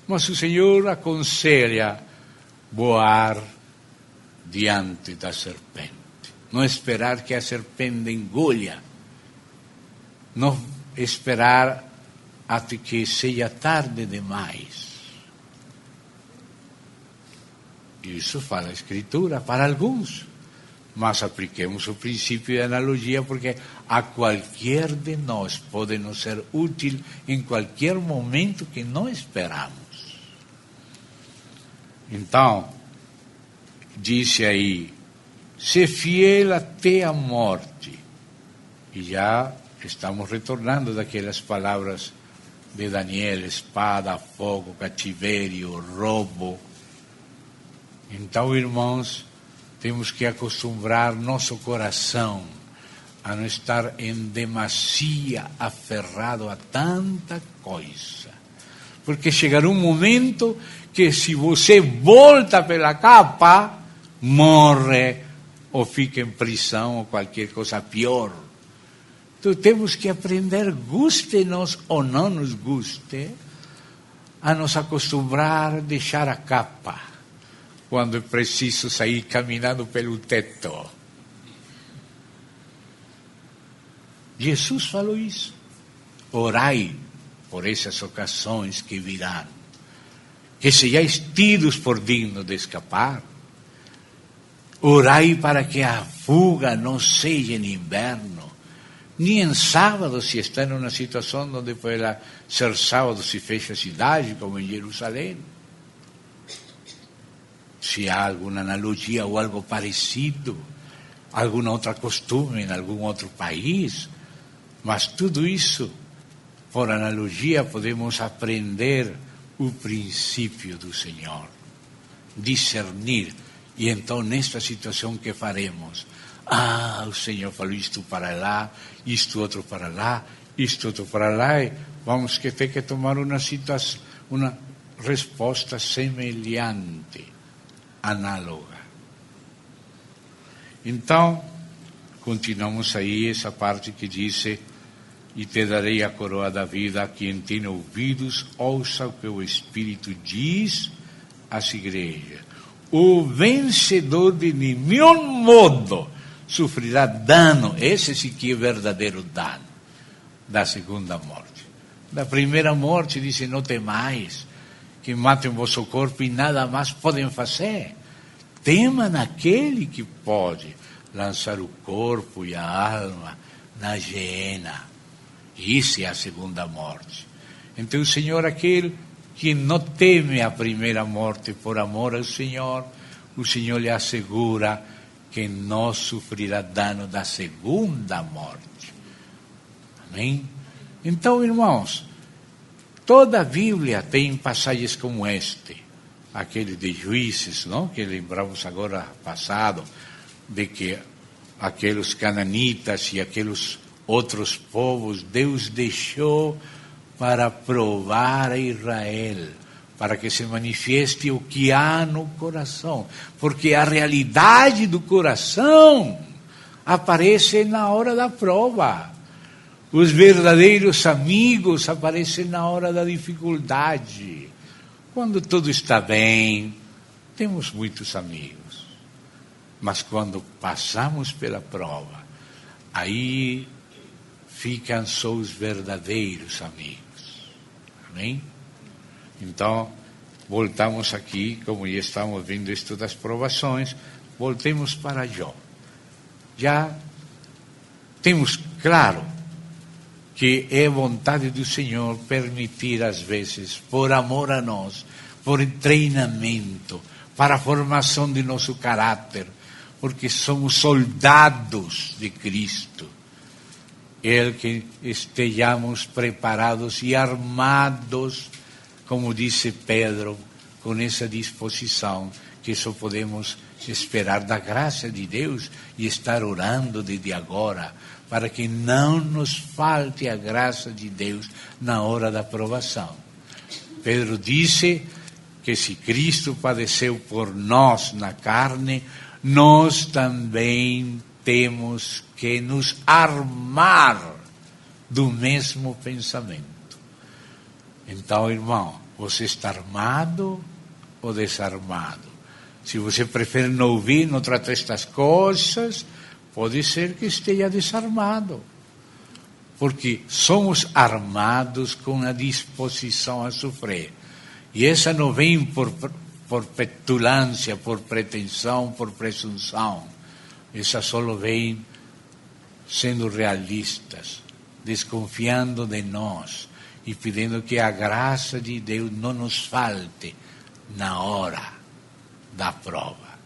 mas o Senhor aconselha voar diante da serpente, não esperar que a serpente engolha, não esperar até que seja tarde demais. Isso fala a Escritura para alguns, mas apliquemos o princípio de analogia, porque a qualquer de nós pode nos ser útil em qualquer momento que não esperamos. Então, disse aí, ser fiel até a morte. E já estamos retornando daquelas palavras de Daniel, espada, fogo, cativeiro, roubo. Então, irmãos, temos que acostumbrar nosso coração a não estar em demasia aferrado a tanta coisa. Porque chegará um momento que, se você volta pela capa, morre ou fica em prisão ou qualquer coisa pior. Então temos que aprender, guste-nos ou não nos guste, a nos acostumbrar a deixar a capa quando é preciso sair caminhando pelo teto. Jesus falou isso. Orai por essas ocasiões que virão, que sejais tidos por dignos de escapar. Orai para que a fuga não seja em inverno, nem em sábado, se está em uma situação onde pode ser sábado, se fecha a cidade, como em Jerusalém. Se há alguma analogia ou algo parecido, alguma outra costume em algum outro país, mas tudo isso, por analogia, podemos aprender o princípio do Senhor, discernir. E então, nesta situação, que faremos? O Senhor falou isto para lá, isto outro para lá, isto outro para lá, e vamos ter que tomar uma resposta semelhante, análoga. Então, continuamos aí essa parte que diz: e te darei a coroa da vida. A quem tem ouvidos, ouça o que o Espírito diz às igrejas. O vencedor de nenhum modo sofrerá dano. Esse sim que é verdadeiro dano da segunda morte. Da primeira morte, diz: não temais que matem o vosso corpo e nada mais podem fazer. Tema naquele que pode lançar o corpo e a alma na geena. Isso é a segunda morte. Então o Senhor, aquele que não teme a primeira morte por amor ao Senhor, o Senhor lhe assegura que não sofrerá dano da segunda morte. Amém? Então, irmãos, toda a Bíblia tem passagens como este, aquele de Juízes, não? Que lembramos agora passado, de que aqueles cananitas e aqueles outros povos Deus deixou para provar a Israel, para que se manifeste o que há no coração, porque a realidade do coração aparece na hora da prova. Os verdadeiros amigos aparecem na hora da dificuldade. Quando tudo está bem, temos muitos amigos. Mas quando passamos pela prova, aí ficam só os verdadeiros amigos. Amém? Então, voltamos aqui, como já estamos vendo isto das provações, voltemos para Jó. Já temos claro que é vontade do Senhor permitir, às vezes, por amor a nós, por treinamento, para a formação de nosso caráter, porque somos soldados de Cristo. Ele que estejamos preparados e armados, como disse Pedro, com essa disposição que só podemos esperar da graça de Deus e estar orando desde agora, para que não nos falte a graça de Deus na hora da provação. Pedro disse que se Cristo padeceu por nós na carne, nós também temos que nos armar do mesmo pensamento. Então, irmão, você está armado ou desarmado? Se você prefere não ouvir, não tratar estas coisas, pode ser que esteja desarmado. Porque somos armados com a disposição a sofrer. E essa não vem por petulância, por pretensão, por presunção. Essa só vem sendo realistas, desconfiando de nós e pedindo que a graça de Deus não nos falte na hora da prova.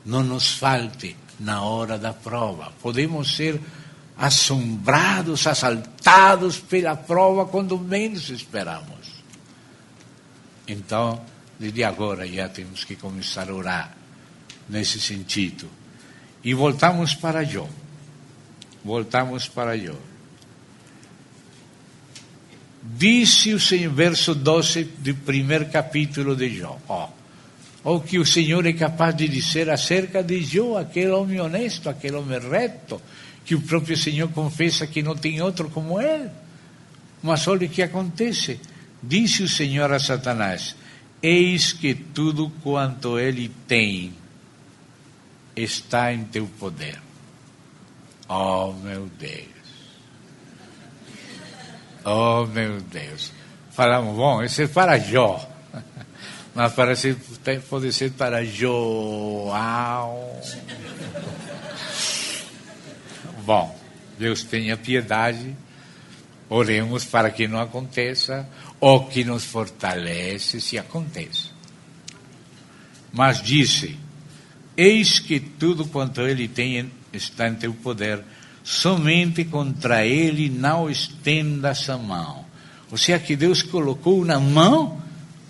Não nos falte na hora da prova. Podemos ser assombrados, assaltados pela prova quando menos esperamos. Então, desde agora já temos que começar a orar nesse sentido. E voltamos para Jó. Voltamos para Jó. Disse o Senhor, verso 12 do primeiro capítulo de Jó. O que o Senhor é capaz de dizer acerca de Jó, aquele homem honesto, aquele homem reto, que o próprio Senhor confessa que não tem outro como ele. Mas olha o que acontece. Disse o Senhor a Satanás: eis que tudo quanto ele tem está em teu poder. Oh, meu Deus. Oh, meu Deus. Falamos, bom, isso é para Jó. Mas pode ser para João. Bom, Deus tenha piedade. Oremos para que não aconteça, ou que nos fortalece se aconteça. Mas disse: eis que tudo quanto ele tem está em teu poder, somente contra ele não estendas a mão. Ou seja, que Deus colocou na mão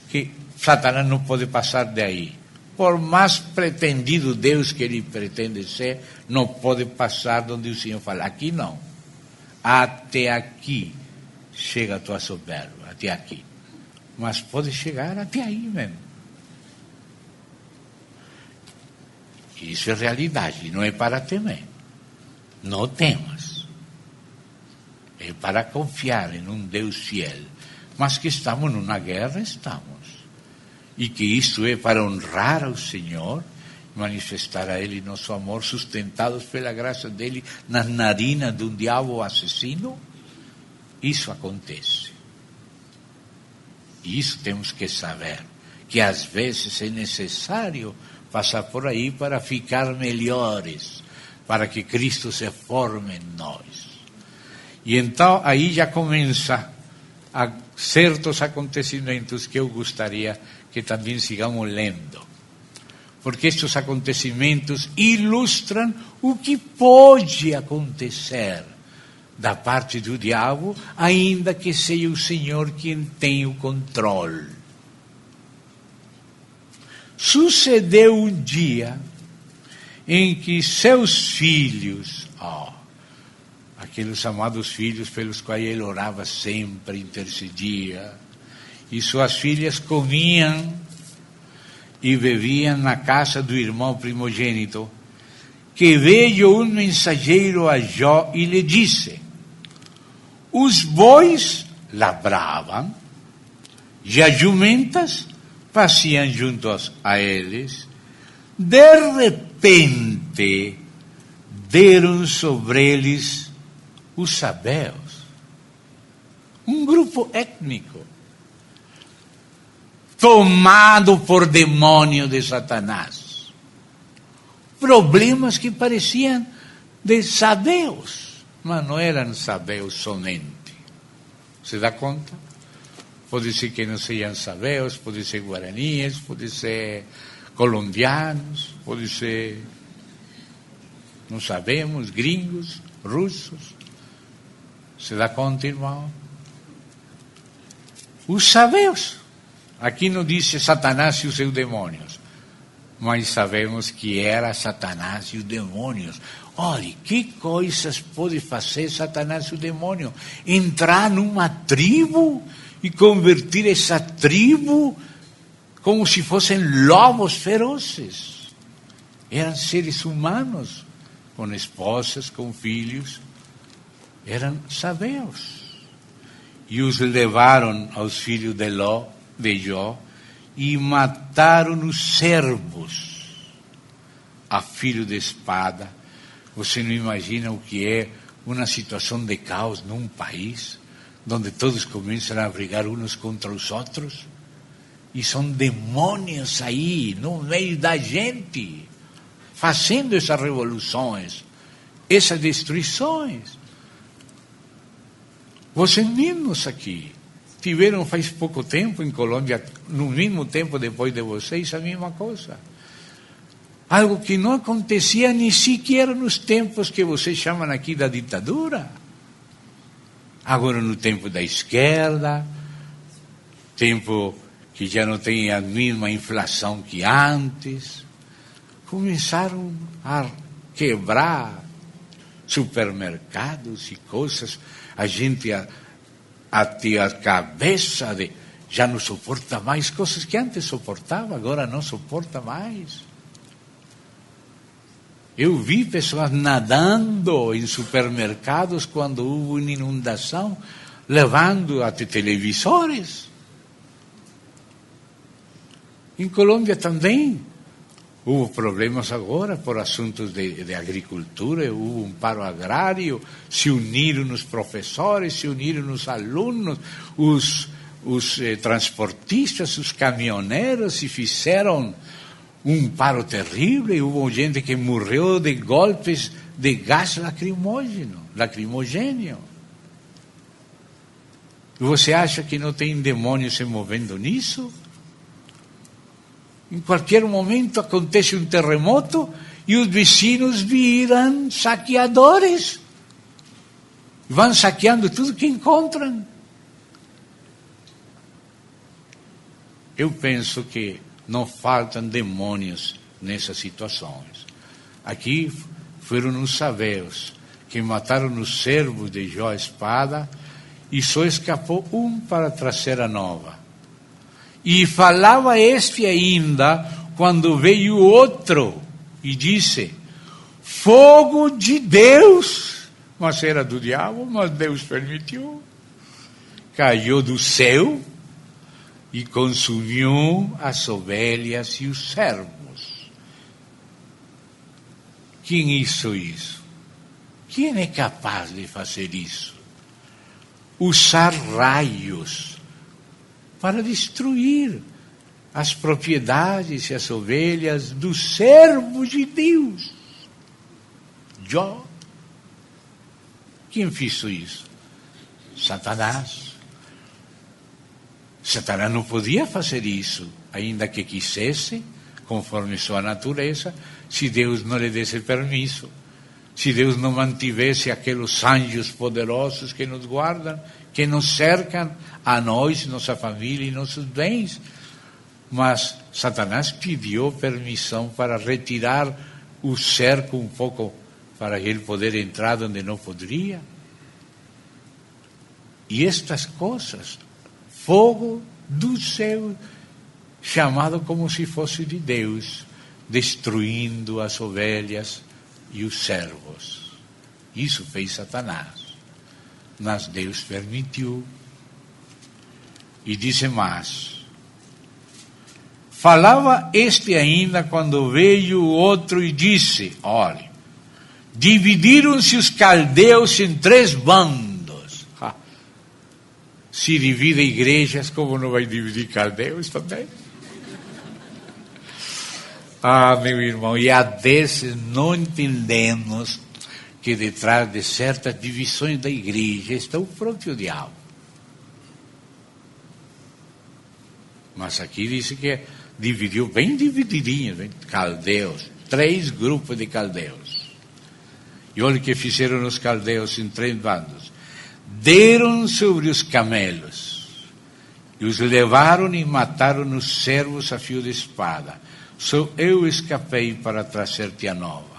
que Satanás não pode passar daí. Por mais pretendido Deus que ele pretende ser, não pode passar onde o Senhor fala. Aqui não. Até aqui chega a tua soberba, até aqui. Mas pode chegar até aí mesmo. Isso é realidade, não é para temer. Não temas. É para confiar em um Deus fiel. Mas que estamos numa guerra, estamos. E que isto é para honrar ao Senhor, manifestar a Ele nosso amor, sustentados pela graça dEle nas narinas de um diabo assassino. Isso acontece. E isso temos que saber, que às vezes é necessário passar por aí para ficar melhores, para que Cristo se forme em nós. E então aí já começa a certos acontecimentos que eu gostaria que também sigamos lendo. Porque estes acontecimentos ilustram o que pode acontecer da parte do diabo, ainda que seja o Senhor quem tem o controle. Sucedeu um dia em que seus filhos, aqueles amados filhos pelos quais ele orava sempre, intercedia, e suas filhas comiam e bebiam na casa do irmão primogênito, que veio um mensageiro a Jó e lhe disse: os bois labravam e as jumentas passeam junto a eles. De repente, deram sobre eles os sabeus, um grupo étnico, tomado por demônio de Satanás. Problemas que pareciam de sabeus, mas não eram sabeus somente. Se dá conta? Pode ser que não sejam sabeus, pode ser guaraníes, pode ser colombianos, pode ser, não sabemos, gringos, russos. Se dá conta, irmão? Os sabeus. Aqui não diz Satanás e os seus demônios, mas sabemos que era Satanás e os demônios. Olha, que coisas pode fazer Satanás e o demônio? Entrar numa tribo e converter essa tribo como se fossem lobos ferozes. Eram seres humanos, com esposas, com filhos. Eram sabeus. E os levaram aos filhos de Jó e mataram os servos a fio de espada. Você não imagina o que é uma situação de caos num país onde todos começam a brigar uns contra os outros e são demônios aí no meio da gente fazendo essas revoluções, essas destruições. Vocês mesmos aqui tiveram faz pouco tempo em Colômbia, no mesmo tempo depois de vocês, a mesma coisa. Algo que não acontecia nem sequer nos tempos que vocês chamam aqui da ditadura. Agora no tempo da esquerda, tempo que já não tem a mesma inflação que antes, começaram a quebrar supermercados e coisas, a gente até a cabeça de já não suporta mais coisas que antes suportava, agora não suporta mais. Eu vi pessoas nadando em supermercados quando houve uma inundação, levando até televisores. Em Colômbia também houve problemas agora por assuntos de agricultura, houve um paro agrário, se uniram os professores, se uniram os alunos, os transportistas, os caminhoneiros, e fizeram um paro terrível, e houve gente que morreu de golpes de gás lacrimogêneo. Você acha que não tem demônio se movendo nisso? Em qualquer momento acontece um terremoto e os vizinhos viram saqueadores. Vão saqueando tudo que encontram. Eu penso que não faltam demônios nessas situações. Aqui foram os sabeus que mataram os servos de Jó a espada e só escapou um para trazer a nova. E falava este ainda quando veio outro e disse: fogo de Deus, mas era do diabo, mas Deus permitiu. Caiu do céu e consumiu as ovelhas e os servos. Quem hizo isso? Quem é capaz de fazer isso? Usar raios para destruir as propriedades e as ovelhas dos servos de Deus. Jó. Quem fez isso? Satanás. Satanás não podia fazer isso, ainda que quisesse, conforme sua natureza, se Deus não lhe desse permisso, se Deus não mantivesse aqueles anjos poderosos que nos guardam, que nos cercam a nós, nossa família e nossos bens. Mas Satanás pediu permissão para retirar o cerco um pouco, para ele poder entrar onde não poderia. E estas coisas, fogo do céu, chamado como se fosse de Deus, destruindo as ovelhas e os servos. Isso fez Satanás, mas Deus permitiu. E disse mais: falava este ainda quando veio o outro e disse: olhe, dividiram-se os caldeus em 3 bandos. Se divide igrejas, como não vai dividir caldeus também? Meu irmão, e às vezes não entendemos que detrás de certas divisões da igreja está o próprio diabo. Mas aqui diz que dividiu bem divididinho, bem, caldeus, 3 grupos de caldeus. E olha o que fizeram os caldeus em 3 bandos. Deram sobre os camelos, e os levaram e mataram os servos a fio de espada. Só eu escapei para trazer-te a nova.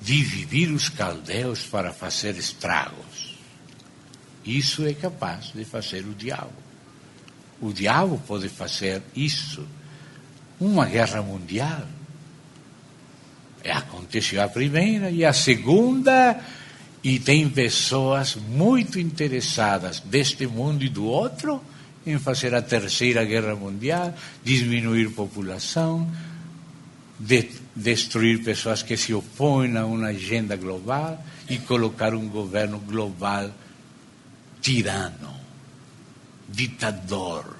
Dividir os caldeus para fazer estragos. Isso é capaz de fazer o diabo. O diabo pode fazer isso. Uma guerra mundial. Aconteceu a primeira e a segunda, e tem pessoas muito interessadas deste mundo e do outro em fazer a terceira guerra mundial, diminuir a população, destruir pessoas que se opõem a uma agenda global e colocar um governo global tirano, ditador,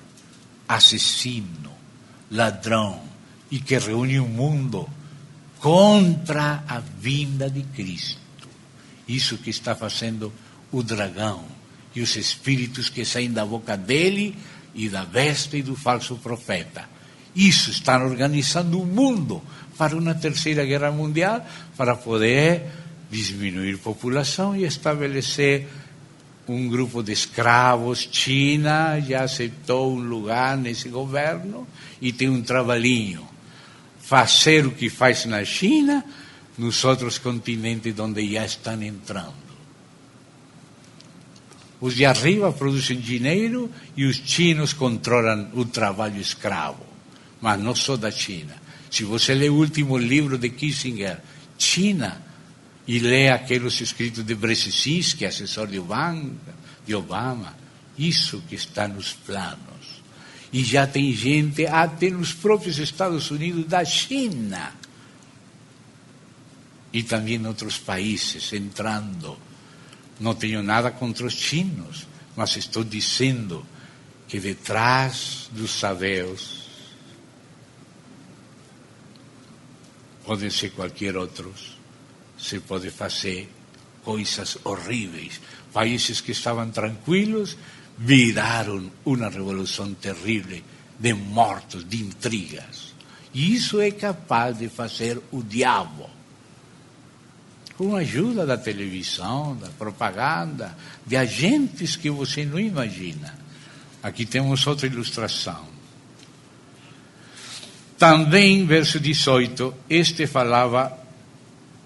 assassino, ladrão, e que reúne o mundo contra a vinda de Cristo. Isso que está fazendo o dragão e os espíritos que saem da boca dele e da besta e do falso profeta. Isso está organizando o mundo para uma terceira guerra mundial, para poder diminuir a população e estabelecer um grupo de escravos. China já aceitou um lugar nesse governo e tem um trabalhinho. Fazer o que faz na China, nos outros continentes onde já estão entrando. Os de arriba produzem dinheiro e os chinos controlam o trabalho escravo. Mas não só da China. Se você lê o último livro de Kissinger, China, e lê aqueles escritos de Brzezinski, assessor de Obama, isso que está nos planos. E já tem gente, até nos próprios Estados Unidos, da China. E também em outros países, entrando. Não tenho nada contra os chinos, mas estou dizendo que detrás dos sabeus podem ser qualquer outros, se pode fazer coisas horríveis. Países que estavam tranquilos viraram uma revolução terrível de mortos, de intrigas. E isso é capaz de fazer o diabo. Com a ajuda da televisão, da propaganda, de agentes que você não imagina. Aqui temos outra ilustração. Também, verso 18, este falava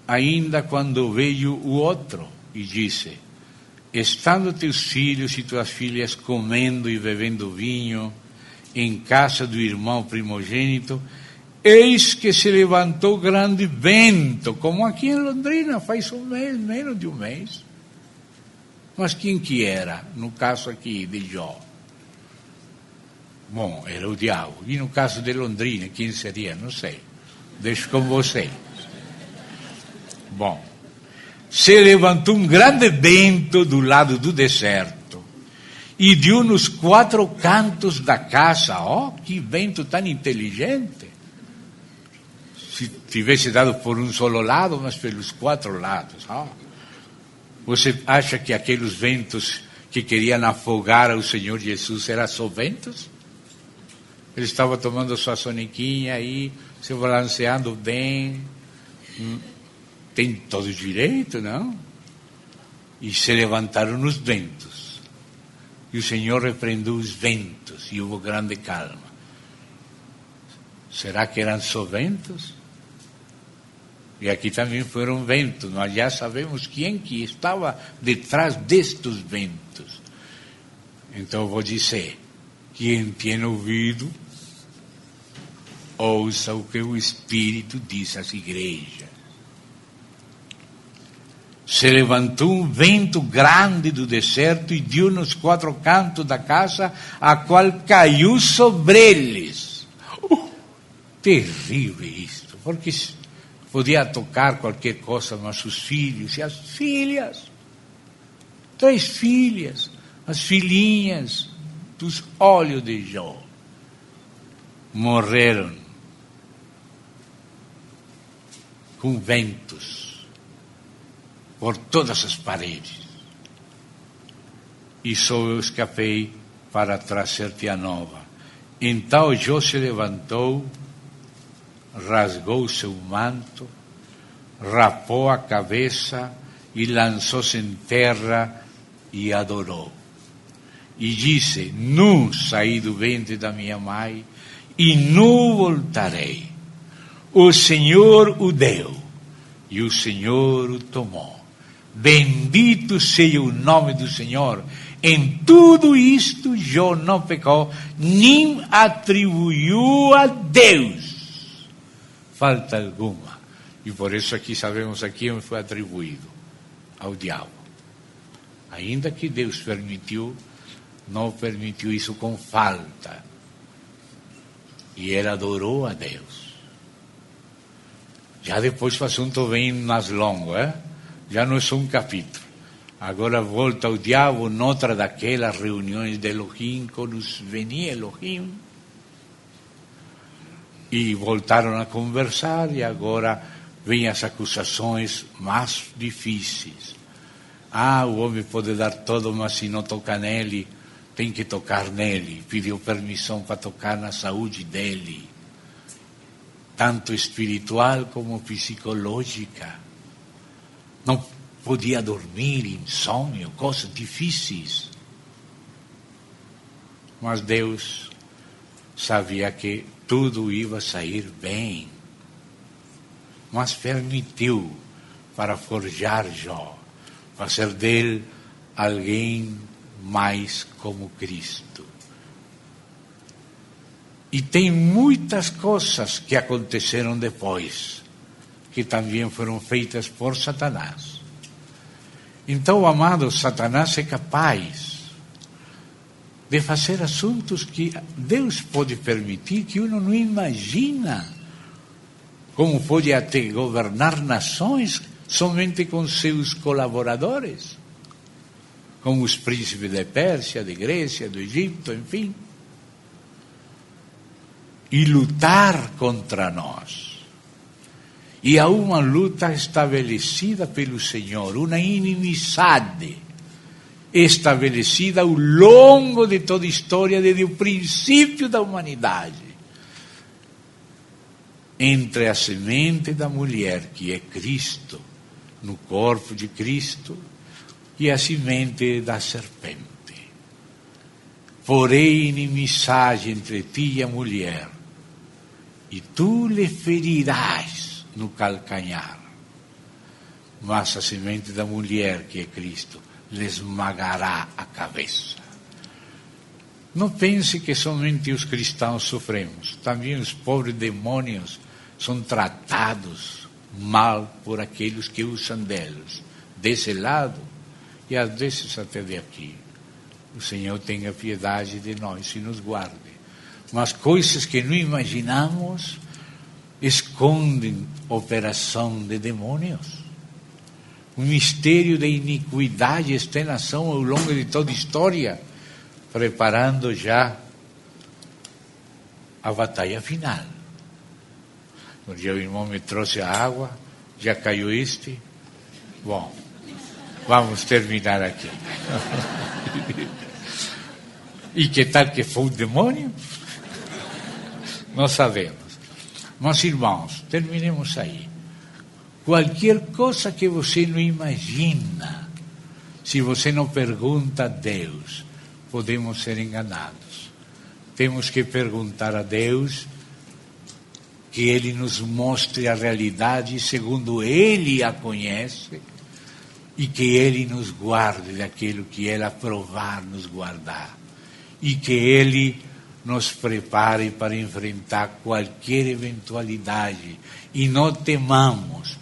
ainda quando veio o outro e disse: estando teus filhos e tuas filhas comendo e bebendo vinho em casa do irmão primogênito, eis que se levantou grande vento, como aqui em Londrina, faz um mês, menos de um mês. Mas quem que era, no caso aqui de Jó? Bom, era o diabo. E no caso de Londrina, quem seria? Não sei. Deixo com você. Bom, se levantou um grande vento do lado do deserto e deu nos 4 cantos da casa. Oh, que vento tão inteligente! Se tivesse dado por um solo lado, mas pelos 4 lados. Oh. Você acha que aqueles ventos que queriam afogar o Senhor Jesus eram só ventos? Ele estava tomando sua sonequinha aí, se balanceando bem. Tem todo direito, não? E se levantaram os ventos. E o Senhor repreendeu os ventos e houve grande calma. Será que eram só ventos? E aqui também foram ventos, nós já sabemos quem que estava detrás destes ventos. Então eu vou dizer, quem tem ouvido, ouça o que o Espírito diz às igrejas. Se levantou um vento grande do deserto e deu nos 4 cantos da casa, a qual caiu sobre eles. Terrível isto, porque podia tocar qualquer coisa, mas os filhos e as filhas, 3 filhas, as filhinhas dos olhos de Jó, morreram com ventos por todas as paredes. E só eu escapei para trazer-te a nova. Então Jó se levantou, rasgou seu manto, rapou a cabeça e lançou-se em terra e adorou. E disse: nu saí do ventre da minha mãe e nu voltarei. O Senhor o deu e o Senhor o tomou. Bendito seja o nome do Senhor. Em tudo isto Jó não pecou, nem atribuiu a Deus falta alguma. E por isso aqui sabemos a quem foi atribuído: ao diabo. Ainda que Deus permitiu, não permitiu isso com falta. E ele adorou a Deus. Já depois o assunto vem mais longo, já não é só um capítulo. Agora volta o diabo noutra daquelas reuniões de Elohim, quando venia Elohim, e voltaram a conversar, e agora vêm as acusações mais difíceis. O homem pode dar todo, mas se não tocar nele, tem que tocar nele. Pediu permissão para tocar na saúde dele, tanto espiritual como psicológica. Não podia dormir, insônia, coisas difíceis. Mas Deus sabia que tudo ia sair bem. Mas permitiu para forjar Jó, fazer dele alguém mais como Cristo. E tem muitas coisas que aconteceram depois, que também foram feitas por Satanás. Então, amado, Satanás é capaz de fazer assuntos que Deus pode permitir, que uno não imagina. Como pode até governar nações somente com seus colaboradores, como os príncipes de Pérsia, de Grécia, do Egito, enfim. E lutar contra nós. E há uma luta estabelecida pelo Senhor, uma inimizade estabelecida ao longo de toda a história, desde o princípio da humanidade, entre a semente da mulher, que é Cristo, no corpo de Cristo, e a semente da serpente. Porém inimizade entre ti e a mulher, e tu lhe ferirás no calcanhar. Mas a semente da mulher, que é Cristo, lhe esmagará a cabeça. Não pense que somente os cristãos sofremos. Também os pobres demônios são tratados mal por aqueles que usam deles, desse lado e às vezes até de aqui. O Senhor tenha piedade de nós e nos guarde. Mas coisas que não imaginamos escondem operação de demônios. Um mistério de iniquidade está em ação ao longo de toda a história, preparando já a batalha final. Um dia o irmão me trouxe a água, já caiu este. Bom, vamos terminar aqui. E que tal que foi um demônio? Não sabemos. Mas, irmãos, terminemos aí. Qualquer coisa que você não imagina, se você não pergunta a Deus, podemos ser enganados. Temos que perguntar a Deus que Ele nos mostre a realidade segundo Ele a conhece e que Ele nos guarde daquilo que Ele aprovar nos guardar e que Ele nos prepare para enfrentar qualquer eventualidade e não temamos.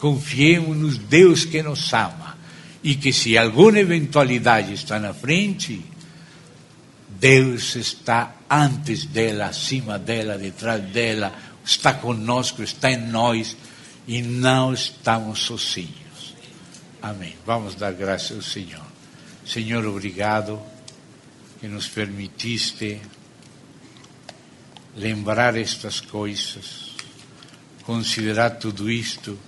confiemos no Deus que nos ama e que se alguma eventualidade está na frente, Deus está antes dela, acima dela, detrás dela, está conosco, está em nós e não estamos sozinhos. Amém. Vamos dar graças ao Senhor. Senhor, obrigado que nos permitiste lembrar estas coisas, considerar tudo isto,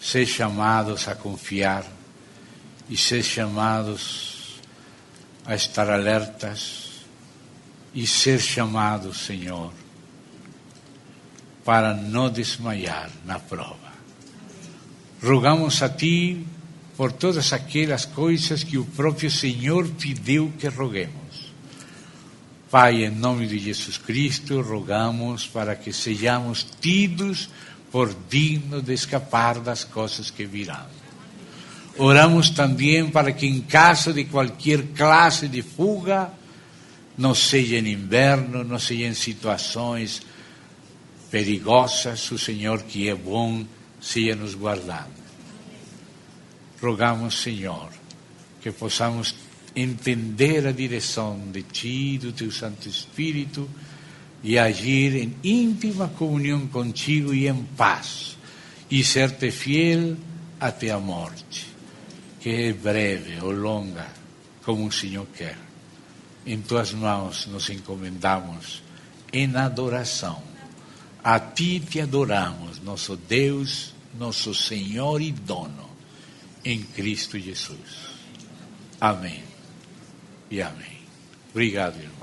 ser chamados a confiar e ser chamados a estar alertas e ser chamados, Senhor, para não desmaiar na prova. Rogamos a Ti por todas aquelas coisas que o próprio Senhor pediu que roguemos. Pai, em nome de Jesus Cristo, rogamos para que sejamos tidos por dignos de escapar das coisas que virão. Oramos também para que em caso de qualquer classe de fuga, não seja em inverno, não seja em situações perigosas, o Senhor que é bom, seja nos guardando. Rogamos, Senhor, que possamos entender a direção de Ti, do Teu Santo Espírito, e agir em íntima comunhão contigo e em paz, e ser-te fiel até a morte, que é breve ou longa, como o Senhor quer. Em Tuas mãos nos encomendamos em adoração. A Ti te adoramos, nosso Deus, nosso Senhor e dono, em Cristo Jesus. Amém e amém. Obrigado, irmão.